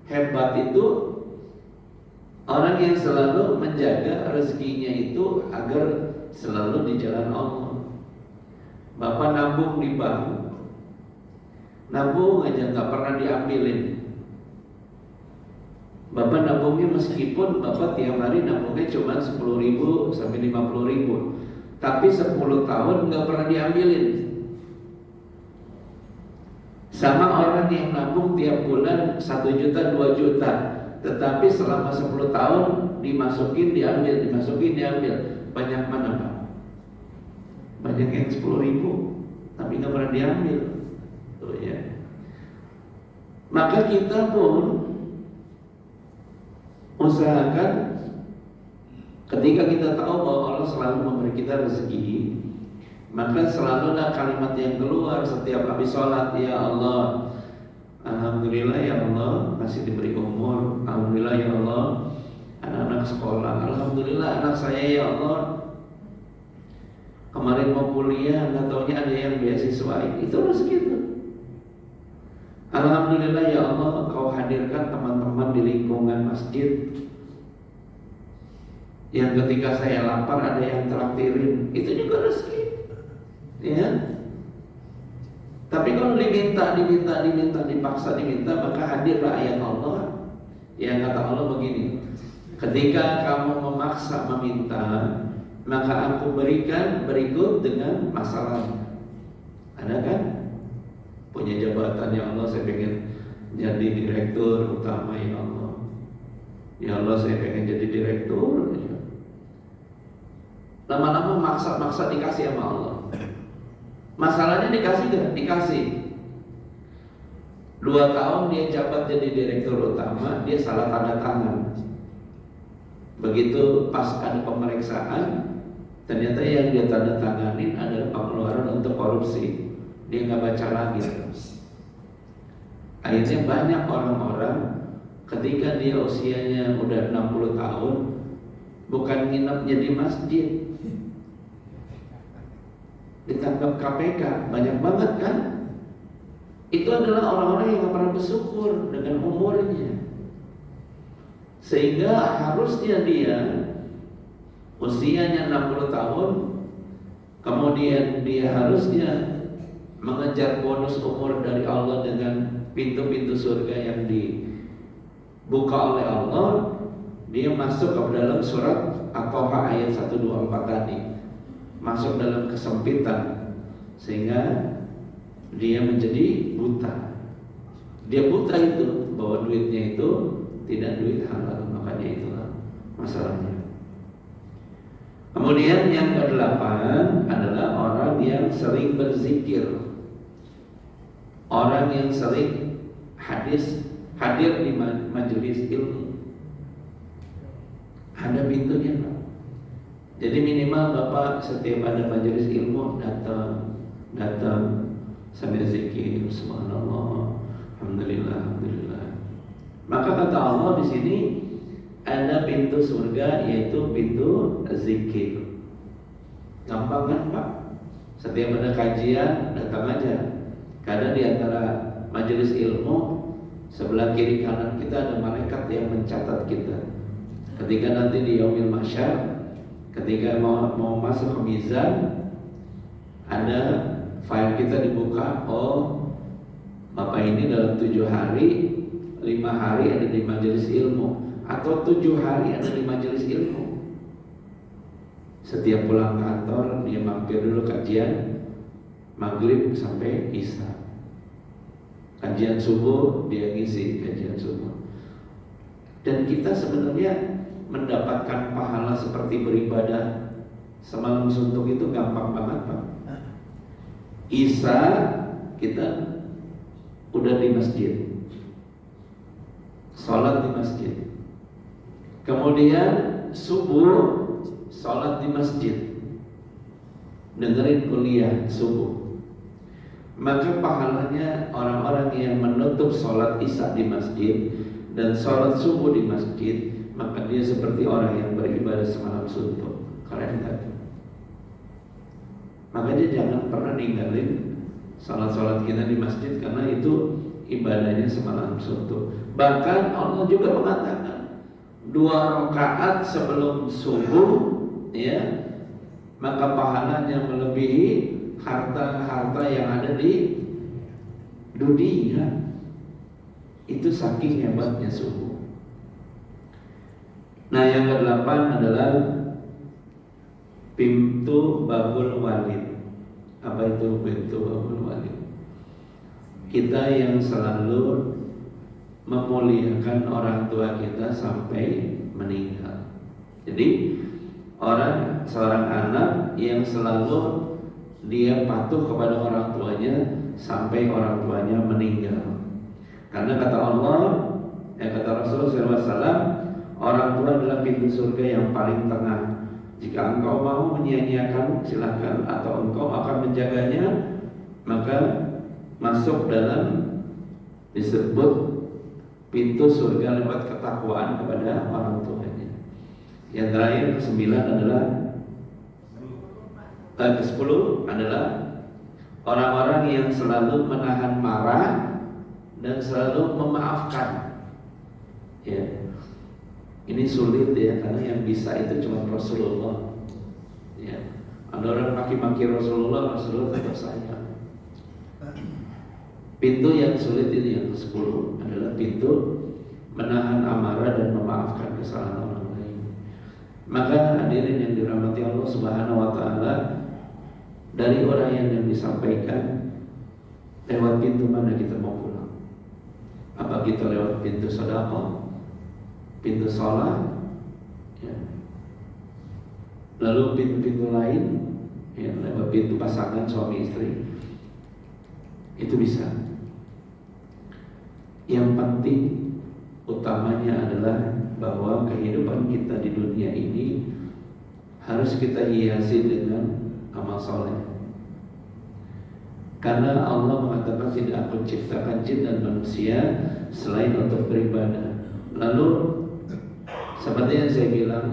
hebat itu orang yang selalu menjaga rezekinya itu agar selalu di jalan Allah. Bapak nabung di bank, nabung aja nggak pernah diambilin. Bapak nabungnya meskipun Bapak tiap hari nabungnya cuma 10.000 sampai 50.000, tapi 10 tahun nggak pernah diambilin. Sama orang yang nabung tiap bulan 1 juta 2 juta, tetapi selama 10 tahun dimasukin diambil, dimasukin diambil. Banyak mana Pak? Banyak yang 10.000 tapi nggak pernah diambil. Tuh ya. Maka kita pun usahakan ketika kita tahu bahwa Allah selalu memberi kita rezeki, maka selalu ada kalimat yang keluar setiap habis sholat, ya Allah, alhamdulillah ya Allah masih diberi umur, alhamdulillah ya Allah anak-anak sekolah, alhamdulillah anak saya ya Allah kemarin mau kuliah, nggak taunya ada yang beasiswa, itu rezeki itu. Alhamdulillah ya Allah Kau hadirkan teman-teman di lingkungan masjid yang ketika saya lapar ada yang traktirin, itu juga rezeki, ya. Tapi kalau diminta, dipaksa diminta, maka hadirlah ayat Allah yang kata Allah begini, ketika kamu memaksa meminta, maka aku berikan berikut dengan masalahnya. Ada kan? Punya jabatan, ya Allah saya pengen jadi direktur utama, ya Allah. Ya Allah saya pengen jadi direktur. Lama-lama maksa dikasih sama Allah. Masalahnya dikasih gak? Dikasih. 2 tahun dia jabat jadi direktur utama, dia salah tanda tangan. Begitu pas ada pemeriksaan, ternyata yang dia tanda tanganin adalah pengeluaran untuk korupsi. Dia nggak baca lagi. Akhirnya banyak orang-orang ketika dia usianya udah 60 tahun bukan nginepnya di masjid, ditangkap KPK. Banyak banget kan? Itu adalah orang-orang yang nggak pernah bersyukur dengan umurnya, sehingga harusnya dia usianya 60 tahun, kemudian dia harusnya mengejar bonus umur dari Allah dengan pintu-pintu surga yang dibuka oleh Allah. Dia masuk ke dalam surat At-Taha ayat 124 tadi, masuk dalam kesempitan sehingga dia menjadi buta. Dia buta itu bahwa duitnya itu tidak duit halal, makanya itulah masalahnya. Kemudian yang ke-8 adalah orang yang sering berzikir, orang yang sering hadir di majelis ilmu. Ada pintunya Pak. Jadi minimal Bapak setiap ada majelis ilmu datang sambil zikir, subhanallah, alhamdulillah, alhamdulillah. Maka kata Allah di sini ada pintu surga, yaitu pintu zikir. Gampang kan Pak? Setiap ada kajian datang aja. Karena di antara majelis ilmu sebelah kiri kanan kita ada malaikat yang mencatat kita. Ketika nanti di yaumil mahsyar, ketika mau masuk ke mizan, ada file kita dibuka. Oh, Bapak ini dalam 7 hari, 5 hari ada di majelis ilmu, atau 7 hari ada di majelis ilmu. Setiap pulang kantor dia mampir dulu kajian maghrib sampai isya. Kajian subuh dia ngisi kajian subuh. Dan kita sebenarnya mendapatkan pahala seperti beribadah semalam suntuk itu gampang banget Pak. Isya kita udah di masjid, sholat di masjid. Kemudian subuh sholat di masjid, dengerin kuliah subuh. Maka pahalanya orang-orang yang menutup sholat isya di masjid dan sholat subuh di masjid maka dia seperti orang yang beribadah semalam suntuk. Keren kan? Makanya jangan pernah ninggalin salat-salat kita di masjid, karena itu ibadahnya semalam suntuk. Bahkan Allah juga mengatakan 2 rakaat sebelum subuh, ya, maka pahalanya melebihi harta-harta yang ada di dunia. Itu saking hebatnya subuh. Nah, yang ke-8 adalah pintu babul walid. Apa itu pintu babul walid? Kita yang selalu memuliakan orang tua kita sampai meninggal. Jadi seorang anak yang selalu dia patuh kepada orang tuanya sampai orang tuanya meninggal. Karena kata Allah, kata Rasulullah SAW, orang tua adalah pintu surga yang paling tengah. Jika engkau mau menyia-nyiakan, silakan, atau engkau akan menjaganya, maka masuk dalam disebut pintu surga lewat ketakwaan kepada orang tuanya. Yang terakhir, ke-9 adalah ke-10 adalah orang-orang yang selalu menahan marah dan selalu memaafkan. Ya, ini sulit ya, karena yang bisa itu cuma Rasulullah. Ya, ada orang maki-maki Rasulullah tetap sayang. Pintu yang sulit ini yang ke-10 adalah pintu menahan amarah dan memaafkan kesalahan orang lain. Maka hadirin yang dirahmati Allah Subhanahu wa taala, dari orang yang disampaikan, lewat pintu mana kita mau pulang? Apa kita lewat pintu sedekah, pintu sholat, ya, lalu pintu-pintu lain, ya, lewat pintu pasangan suami istri? Itu bisa. Yang penting utamanya adalah bahwa kehidupan kita di dunia ini harus kita hiasi dengan amal soleh. Karena Allah mengatakan tidak aku ciptakan jin dan manusia selain untuk beribadah. Lalu seperti yang saya bilang,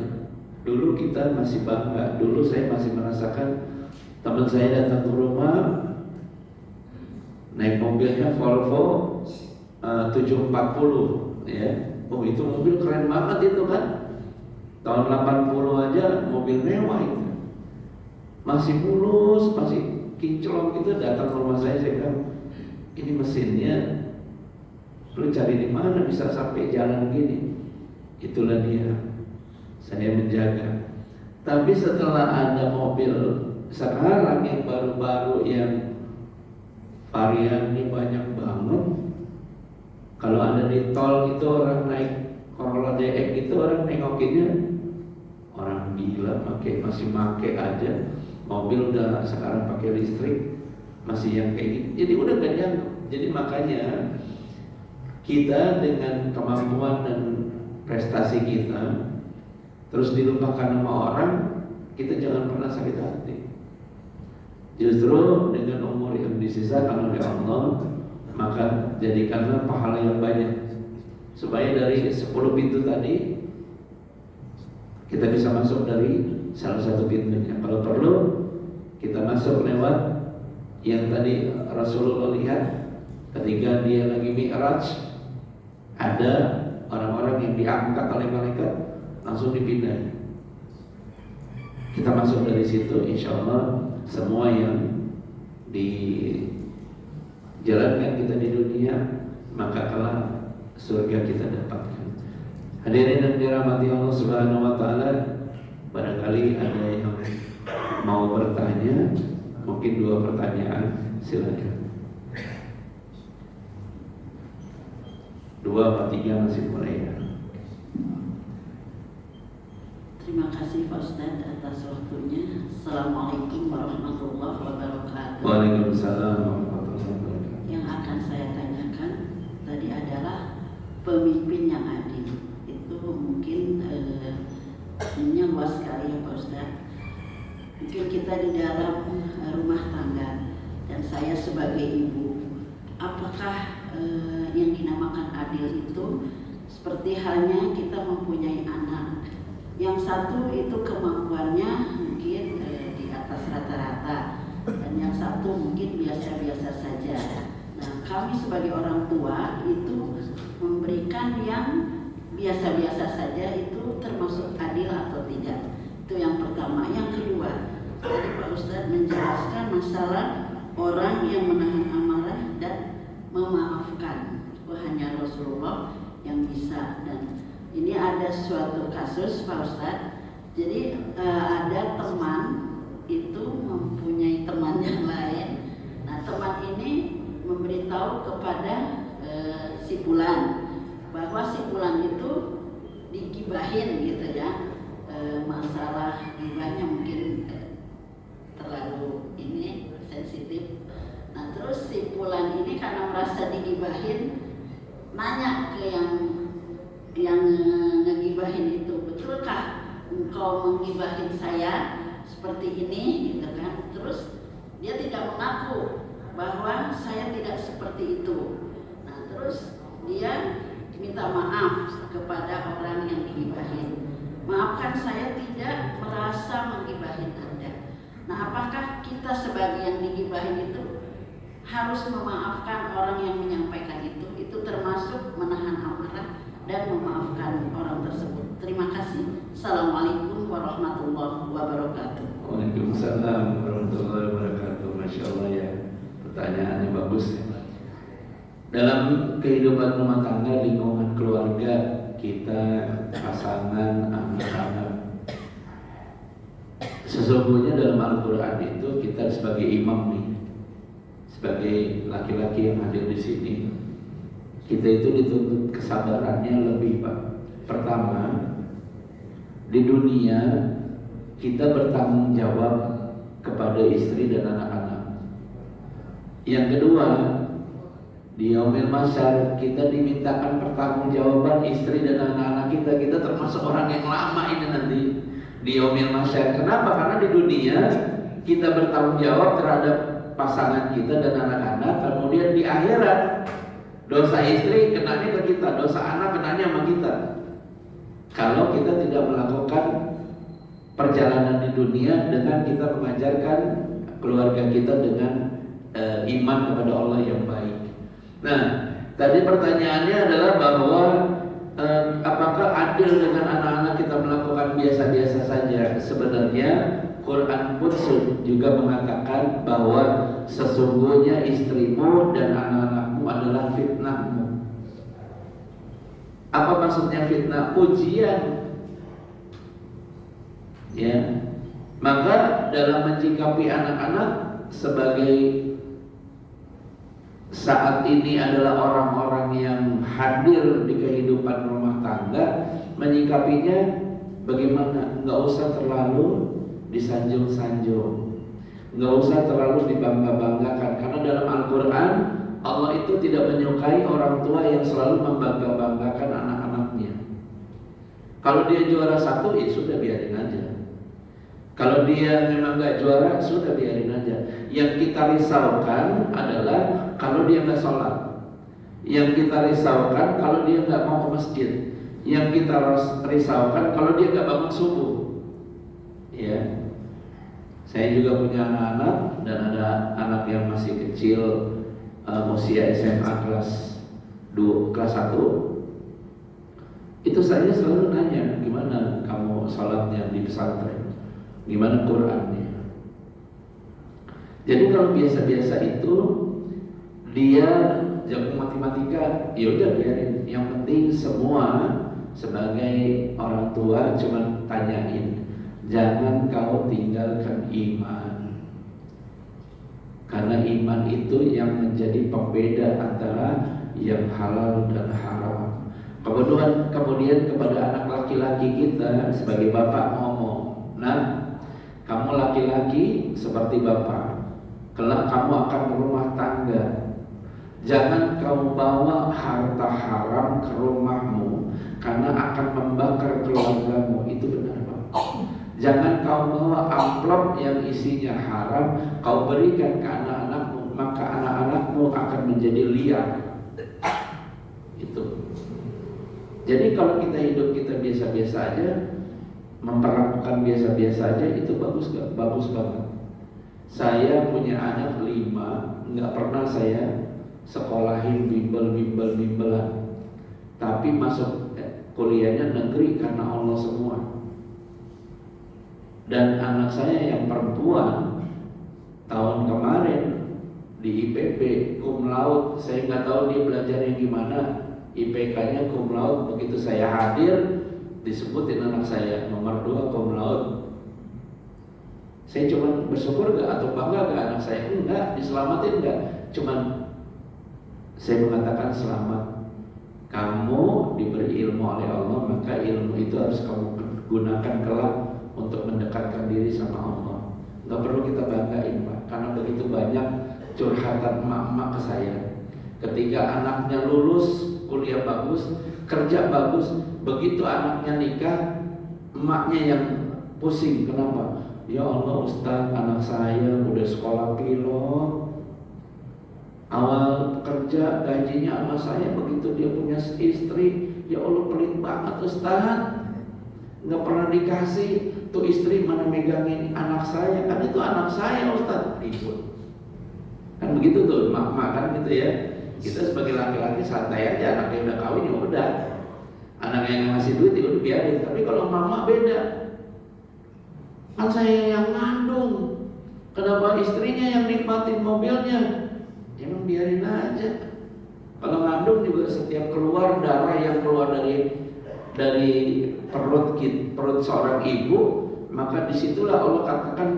dulu kita masih bangga. Dulu saya masih merasakan teman saya datang ke rumah naik mobilnya Volvo 740, ya. Oh, itu mobil keren banget itu kan. Tahun 80 aja mobil mewah itu. Masih mulus, masih kinclong gitu. Datang ke rumah saya bilang, ini mesinnya lu cari di mana bisa sampai jalan gini? Itulah dia. Saya menjaga. Tapi setelah ada mobil sekarang yang baru-baru yang variannya banyak banget. Kalau ada di tol itu orang naik Corolla DX itu orang nengokinnya orang gila, masih make aja. Mobil udah sekarang pakai listrik, masih yang kayak gitu. Jadi udah gak nyangkut. Jadi makanya kita dengan kemampuan dan prestasi kita terus dilupakan sama orang, kita jangan pernah sakit hati. Justru dengan umur yang disisakan oleh Allah, maka jadikanlah pahala yang banyak, supaya dari 10 pintu tadi kita bisa masuk dari salah satu pintunya. Kalau perlu kita masuk lewat yang tadi Rasulullah lihat ketika dia lagi Mi'raj, ada orang-orang yang diangkat oleh malaikat langsung dipindahin. Kita masuk dari situ, insya Allah semua yang dijalankan kita di dunia maka kelak surga kita dapatkan. Hadirin yang dirahmati Allah Subhanahu wa taala, barangkali ada yang mau bertanya, mungkin 2 pertanyaan, silakan. 2 atau 3 masih boleh ya. Terima kasih Pak Ustadz atas waktunya. Assalamualaikum warahmatullahi wabarakatuh. Waalaikumsalam warahmatullahi wabarakatuh. Yang akan saya tanyakan tadi adalah pemimpin yang adil. Itu mungkin ini luas sekali ya Pak Ustadz. Mungkin kita di dalam rumah tangga dan saya sebagai ibu, apakah yang dinamakan adil itu Seperti halnya kita mempunyai anak. Yang satu itu kemampuannya mungkin di atas rata-rata, dan yang satu mungkin biasa-biasa saja. Nah, kami sebagai orang tua itu memberikan yang biasa-biasa saja, itu termasuk adil atau tidak. Itu yang pertama. Yang kedua, tadi Pak Ustadz menjelaskan masalah orang yang menahan amarah dan memaafkan. Itu hanya Rasulullah yang bisa. Dan ini ada suatu kasus Pak Ustadz. Jadi ada teman itu mempunyai teman yang lain. Nah, teman ini memberitahu kepada si Fulan bahwa si Fulan itu digibahin gitu ya. Masalah gibahnya mungkin terlalu ini sensitif. Nah, terus si Fulan ini karena merasa digibahin, nanya ke yang ngegibahin itu, betulkah engkau menggibahin saya seperti ini gitu kan. Terus dia tidak mengaku bahwa saya tidak seperti itu. Nah, terus dia minta maaf kepada orang yang digibahin. Maafkan, saya tidak merasa menggibahin Anda. Nah, apakah kita sebagai yang digibahin itu harus memaafkan orang yang menyampaikan itu? Itu termasuk menahan amarah dan memaafkan orang tersebut. Terima kasih. Assalamualaikum warahmatullahi wabarakatuh. Waalaikumsalam warahmatullahi wabarakatuh. Masya Allah ya, pertanyaannya bagus ya. Dalam kehidupan rumah tangga, lingkungan keluarga kita, pasangan, anak-anak, sesungguhnya dalam Al-Quran itu kita sebagai imam nih, sebagai laki-laki yang hadir di sini, kita itu dituntut kesabarannya lebih, Pak. Pertama, di dunia kita bertanggung jawab kepada istri dan anak-anak. Yang kedua, di yaumil mahsyar kita dimintakan pertanggungjawaban istri dan anak-anak kita. Kita termasuk orang yang lama ini nanti di yaumil mahsyar. Kenapa? Karena di dunia kita bertanggung jawab terhadap pasangan kita dan anak-anak. Kemudian di akhirat dosa istri kenanya ke kita, dosa anak kenanya sama kita. Kalau kita tidak melakukan perjalanan di dunia dengan kita mengajarkan keluarga kita dengan iman kepada Allah yang baik. Nah, tadi pertanyaannya adalah bahwa apakah adil dengan anak-anak kita melakukan biasa-biasa saja? Sebenarnya Quran pun juga mengatakan bahwa sesungguhnya istrimu dan anak-anakmu adalah fitnahmu. Apa maksudnya fitnah? Ujian. Ya. Maka dalam menyikapi anak-anak sebagai saat ini adalah orang-orang yang hadir di kehidupan rumah tangga, menyikapinya bagaimana? Nggak usah terlalu disanjung-sanjung, nggak usah terlalu dibangga-banggakan, karena dalam Al-Quran Allah itu tidak menyukai orang tua yang selalu membangga-banggakan anak-anaknya. Kalau dia juara satu, ya sudah biarin aja. Kalau dia memang nggak juara, sudah biarin aja. Yang kita risaukan adalah kalau dia nggak sholat. Yang kita risaukan kalau dia nggak mau ke masjid. Yang kita risaukan kalau dia nggak bangun subuh. Ya, saya juga punya anak-anak dan ada anak yang masih kecil, usia SMA kelas 1. Itu saya selalu nanya, gimana kamu sholatnya di pesantren? Gimana Qurannya? Jadi kalau biasa-biasa itu dia jago matematika, ya udah biarin. Yang penting semua sebagai orang tua cuma tanyain, jangan kau tinggalkan iman. Karena iman itu yang menjadi pembeda antara yang halal dan haram. Kemudian kepada anak laki-laki kita sebagai bapak ngomong, nah, kamu laki-laki seperti bapak, kelak kamu akan berumah tangga. Jangan kau bawa harta haram ke rumahmu karena akan membakar keluargamu. Itu benar, Pak. Jangan kau bawa amplop yang isinya haram kau berikan ke anak-anakmu, maka anak-anakmu akan menjadi liar. Itu. Jadi kalau kita hidup kita biasa-biasa aja, memperlakukan biasa-biasa aja, itu bagus gak? Bagus banget. Saya punya anak 5, nggak pernah saya sekolahin bimbel-bimbelan, tapi masuk kuliahnya negeri karena Allah semua. Dan anak saya yang perempuan tahun kemarin di IPB cum laude, saya nggak tahu dia belajarnya gimana, IPK-nya cum laude. Begitu saya hadir disebutin anak saya nomor 2 cum laude. Saya cuma bersyukur gak atau bangga gak anak saya? Enggak, diselamatin enggak. Cuman saya mengatakan selamat. Kamu diberi ilmu oleh Allah, maka ilmu itu harus kamu gunakan kelak untuk mendekatkan diri sama Allah. Enggak perlu kita banggain, Pak, karena begitu banyak curhatan emak-emak ke saya. Ketika anaknya lulus, kuliah bagus, kerja bagus, begitu anaknya nikah, emaknya yang pusing. Kenapa? Ya Allah Ustaz, anak saya udah sekolah pilot, awal kerja gajinya sama saya, begitu dia punya istri, ya Allah pelit banget Ustaz, nggak pernah dikasih. Tuh istri mana megangin anak saya, kan itu anak saya Ustaz. Ribut. Kan begitu tuh mak-mak kan gitu ya. Kita sebagai laki-laki santai aja, anaknya udah kawin ya udah, anaknya yang ngasih duit ya udah biarin. Tapi kalau mama beda. Kan saya yang ngandung, kenapa istrinya yang nikmatin mobilnya? Emang biarin aja. Kalau ngandung juga setiap keluar darah yang keluar dari perut seorang ibu, maka disitulah Allah katakan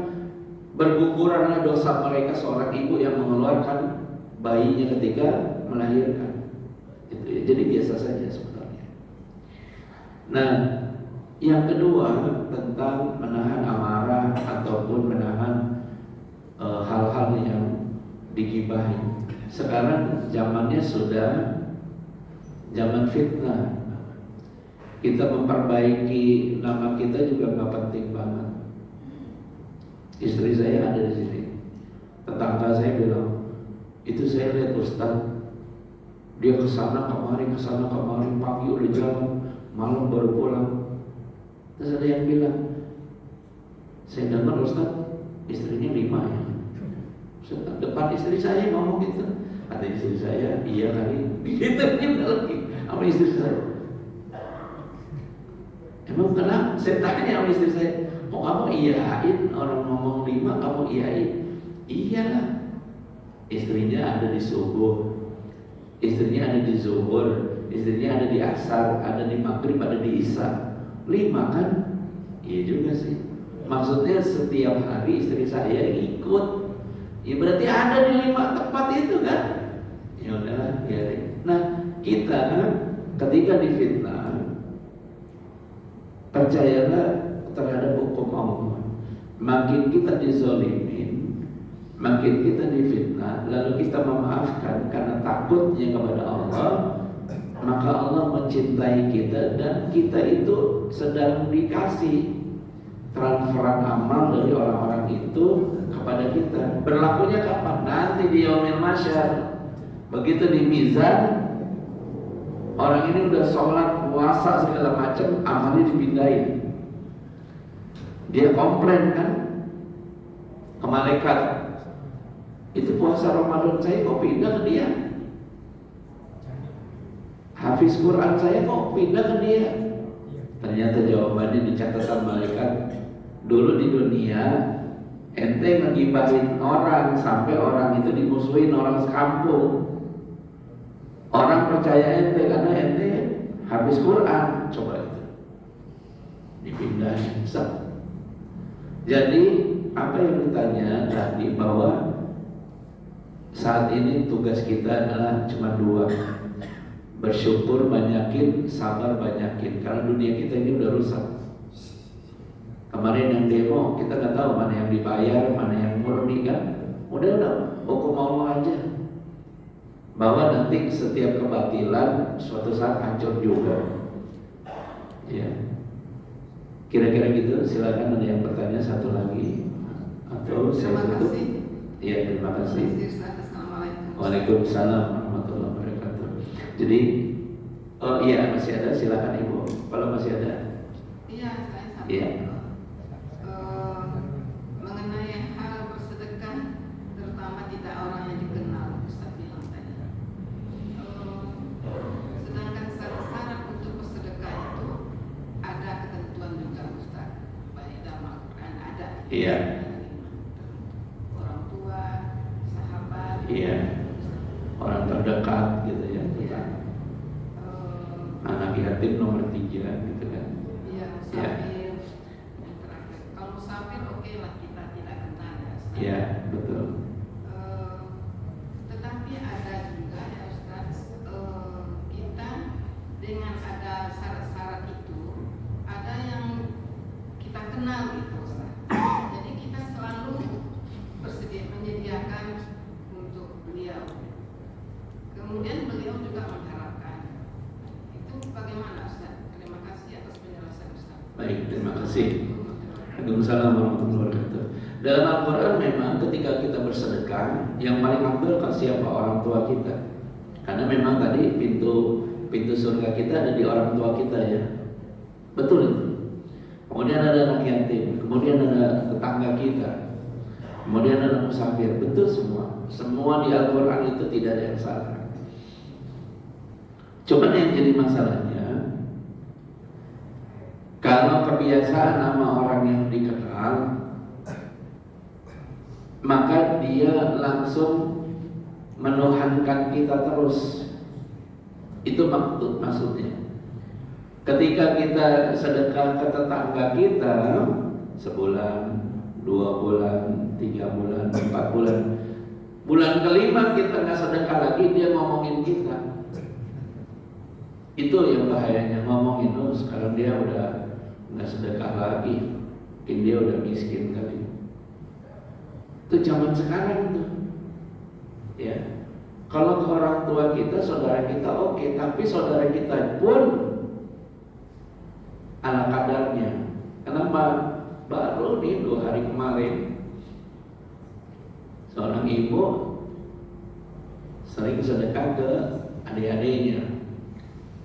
berguguranlah dosa mereka, seorang ibu yang mengeluarkan bayinya ketika melahirkan. Itu ya. Jadi biasa saja sebenarnya. Nah, yang kedua tentang menahan amarah ataupun menahan hal-hal yang digibahin. Sekarang zamannya sudah zaman fitnah. Kita memperbaiki nama kita juga nggak penting banget. Istri saya ada di sini. Tetangga saya bilang, itu saya lihat Ustaz, dia kesana kemari, pagi udah jalan, malam baru pulang. Terus ada yang bilang, saya dengar Ustaz, istrinya 5 ya. Depan istri saya ngomong gitu. Kata istri saya, iya kali. Gitu lagi sama istri saya. Emang kenapa? Saya tanya sama istri saya, kok kamu iyain orang ngomong 5 kamu iyain? Iyalah. Istrinya ada di subuh, istrinya ada di zuhur, istrinya ada di asar, ada di maghrib, ada di isya. 5 kan? Iya juga sih. Maksudnya setiap hari istri saya ikut. Ya berarti ada di 5 tempat itu kan? Ya udahlah, biarin. Nah, kita ketika difitnah, percayalah terhadap hukum Allah. Makin kita dizolimin, makin kita difitnah, lalu kita memaafkan karena takutnya kepada Allah, maka Allah mencintai kita dan kita itu sedang dikasih transferan amal dari orang-orang itu kepada kita. Berlakunya kapan? Nanti di yaumil mahsyar. Begitu di mizan, orang ini udah sholat, puasa segala macam, amalnya dipindahin. Dia komplain kan ke malaikat, itu puasa Ramadan saya kok pindah ke dia, hafiz Quran saya kok pindah ke dia. Ternyata jawabannya di catatan malaikat, dulu di dunia ente ngegibahin orang sampai orang itu dimusuhin orang sekampung. Orang percaya ente karena ente hafiz Quran. Coba itu dipindahin. Jadi apa yang ditanya tadi, bahwa saat ini tugas kita adalah cuma 2, bersyukur banyakin, sabar banyakin, karena dunia kita ini udah rusak. Kemarin yang demo kita nggak tahu mana yang dibayar, mana yang murni kan. Udah hukum Allah aja, bahwa nanti setiap kebatilan suatu saat hancur juga. Ya, kira-kira gitu. Silakan ada yang bertanya satu lagi atau saya tutup. Iya, terima kasih. Waalaikumsalam warahmatullahi wabarakatuh. Jadi Oh iya, masih ada, silakan Ibu. Kalau masih ada. Iya, saya sama. Iya. Mengenai hal bersedekah, terutama tidak orang yang dikenal, Ustaz bilang tadi. Sedangkan syarat untuk bersedekah itu ada ketentuan juga, Ustaz. Baik dalam Al-Quran ada. Iya. Orang tua, sahabat. Iya. Orang terdekat gitu ya. Iya. Anak yatim nomor 3 gitu kan. Iya, musafir. Yang terakhir. Kalau musafir oke lah, kita tidak kenal ya, Ustaz. Iya, betul. Tetapi ada juga ya Ustaz, kita dengan ada syarat-syarat itu, ada yang kita kenal gitu Ustaz. Jadi kita selalu bersedia menyediakan untuk beliau. Kemudian beliau juga mengharapkan. Itu bagaimana Ustaz? Terima kasih atas penjelasan Ustaz. Baik, terima kasih. Waalaikumsalam warahmatullahi wabarakatuh. Dalam Al-Quran memang ketika kita bersedekah, yang paling afdal kan siapa? Orang tua kita. Karena memang tadi pintu surga kita ada di orang tua kita ya. Betul itu. Kemudian ada anak yatim, kemudian ada tetangga kita, kemudian ada musafir. Betul semua. Semua di Al-Quran itu tidak ada yang salah. Cuman yang jadi masalahnya, kalau kebiasaan nama orang yang dikenal, maka dia langsung menuhankan kita terus. Itu maksudnya. Ketika kita sedekah ke tetangga kita sebulan, 2 bulan, 3 bulan, 4 bulan, bulan kelima kita nggak sedekah lagi, dia ngomongin kita. Itu yang bahayanya, ngomongin, oh sekarang dia udah nggak sedekah lagi, mungkin dia udah miskin kali. Itu zaman sekarang tuh, ya. Kalau ke orang tua kita, saudara kita oke, tapi saudara kita pun ala kadarnya. Kenapa? Baru nih 2 hari kemarin seorang ibu sering sedekah ke adik-adiknya.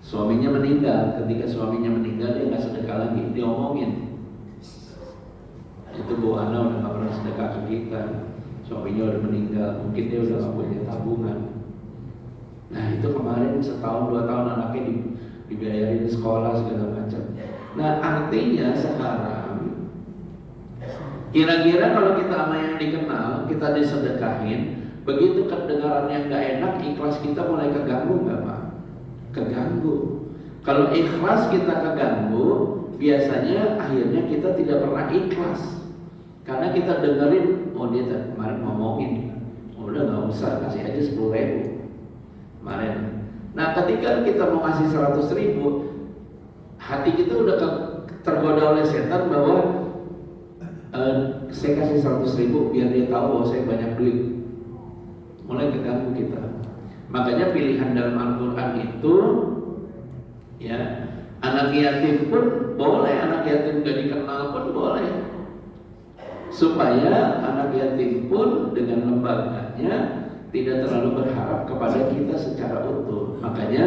Suaminya meninggal, ketika suaminya meninggal dia nggak sedekah lagi, diomongin. Itu Bu Ana udah nggak pernah sedekah ke kita, suaminya udah meninggal, mungkin dia udah nggak punya tabungan. Nah itu kemarin setahun 2 tahun anaknya dibayarin sekolah segala macam. Nah artinya sekarang kira-kira kalau kita sama yang dikenal, kita disedekahin, begitu kedengaran yang nggak enak, ikhlas kita mulai keganggu nggak Pak? Keganggu. Kalau ikhlas kita keganggu, biasanya akhirnya kita tidak pernah ikhlas. Karena kita dengerin, oh dia kemarin ngomongin, udah nggak usah, kasih aja 10.000 kemarin. Nah ketika kita mau kasih 100.000, hati kita udah tergoda oleh setan bahwa saya kasih 100.000 biar dia tahu bahwa saya banyak duit. Mulai keganggu kita. Makanya pilihan dalam Al-Quran itu, ya, anak yatim pun boleh, anak yatim gak dikenal pun boleh, supaya anak yatim pun dengan lembaganya tidak terlalu berharap kepada kita secara utuh. Makanya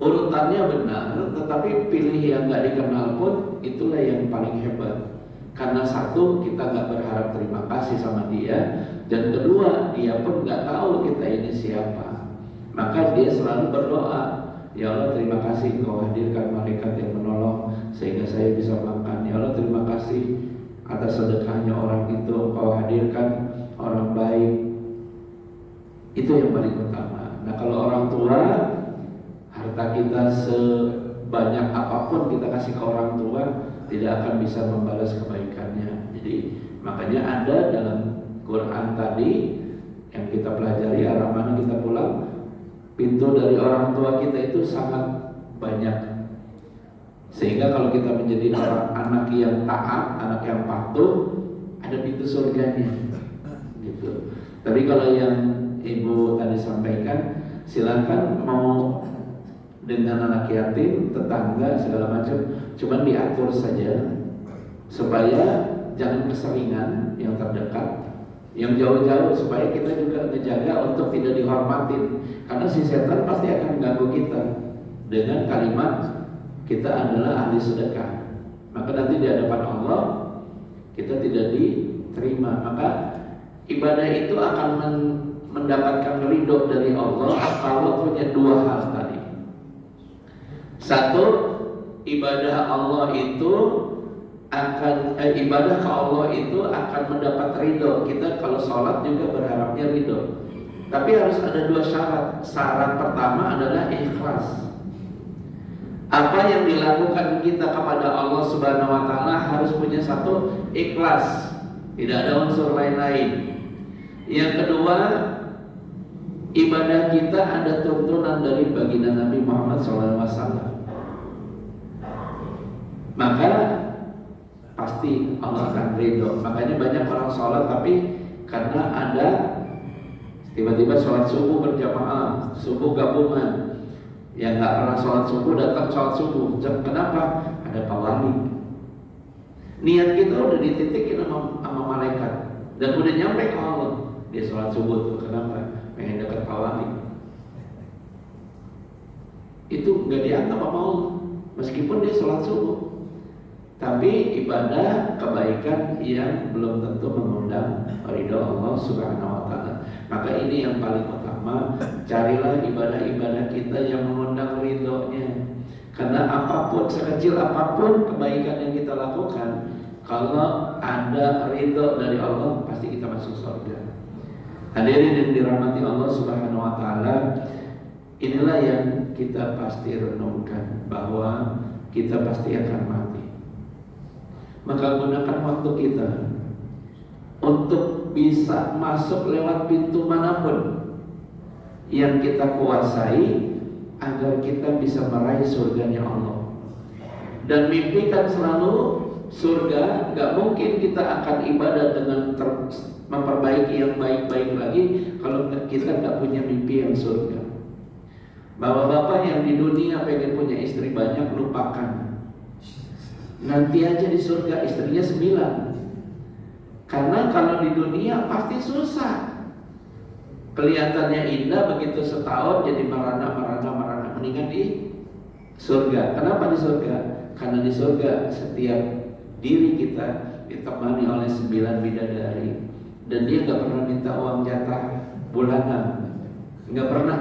urutannya benar, tetapi pilih yang gak dikenal pun itulah yang paling hebat. Karena satu, kita gak berharap terima kasih sama dia, dan kedua, dia pun gak tahu kita ini siapa. Maka dia selalu berdoa, ya Allah terima kasih Engkau hadirkan malaikat yang menolong sehingga saya bisa makan. Ya Allah terima kasih atas sedekahnya orang itu, Engkau hadirkan orang baik. Itu yang paling utama. Nah kalau orang tua, harta kita sebanyak apapun kita kasih ke orang tua, tidak akan bisa membalas kebaikannya. Jadi makanya ada dalam Quran tadi yang kita pelajari, arah mana kita pulang, pintu dari orang tua kita itu sangat banyak. Sehingga kalau kita menjadi orang anak yang taat, anak yang patuh, ada pintu surganya. Gitu. Tapi kalau yang Ibu tadi sampaikan, silakan mau dengan anak yatim, tetangga segala macam, cuman diatur saja supaya jangan keseringan yang terdekat. Yang jauh-jauh supaya kita juga menjaga untuk tidak dihormatin, karena si setan pasti akan mengganggu kita. dengan kalimat kita adalah ahli sedekah, maka nanti di hadapan Allah kita tidak diterima. Maka ibadah itu akan mendapatkan ridho dari Allah kalau punya dua hal tadi. Satu, ibadah Allah itu ibadah ke Allah itu akan mendapat ridho. Kita kalau sholat juga berharapnya ridho, tapi harus ada dua syarat. Syarat pertama adalah ikhlas. Apa yang dilakukan kita kepada Allah Subhanahu wa Ta'ala harus punya satu, ikhlas, tidak ada unsur lain-lain. Yang kedua, ibadah kita ada tuntunan dari baginda Nabi Muhammad SAW. Maka pasti Allah akan ridho. Makanya banyak orang sholat tapi karena ada tiba-tiba sholat subuh berjamaah, subuh gabungan, yang nggak pernah sholat subuh datang sholat subuh. Kenapa? Ada Pak Wali. Niat kita udah dititikin sama malaikat dan udah nyampe ke Allah. Dia sholat subuh tuh kenapa? Pengen dekat Pak Wali. Itu nggak dianggap sama Allah meskipun dia sholat subuh. Tapi ibadah kebaikan yang belum tentu mengundang ridho Allah Subhanahu wa Ta'ala. Maka ini yang paling utama, carilah ibadah-ibadah kita yang mengundang ridhonya. Karena apapun, sekecil apapun kebaikan yang kita lakukan, kalau ada ridho dari Allah, pasti kita masuk surga. Hadirin yang dirahmati Allah Subhanahu wa Ta'ala, inilah yang kita pasti renungkan, bahwa kita pasti akan mati. Maka gunakan waktu kita untuk bisa masuk lewat pintu manapun yang kita kuasai, agar kita bisa meraih surganya Allah. Dan mimpikan selalu surga. Gak mungkin kita akan ibadah dengan memperbaiki yang baik-baik lagi kalau kita gak punya mimpi yang surga. Bapak-bapak yang di dunia pengen punya istri banyak, lupakan. Nanti aja di surga istrinya 9. Karena kalau di dunia pasti susah. Kelihatannya indah, begitu setahun jadi merana. Mendingan di surga. Kenapa di surga? Karena di surga setiap diri kita ditemani oleh 9 bidadari. Dan dia gak pernah minta uang jatah bulanan. Gak pernah.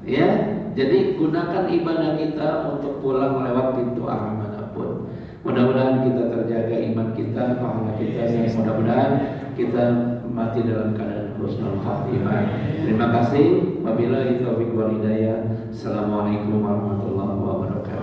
Ya, jadi gunakan ibadah kita untuk pulang lewat pintu arah manapun. Mudah-mudahan kita terjaga iman kita, pahala kita, dan mudah-mudahan kita mati dalam keadaan husnul khatimah. Terima kasih. Wabillahi taufiq wal hidayah. Assalamualaikum warahmatullahi wabarakatuh.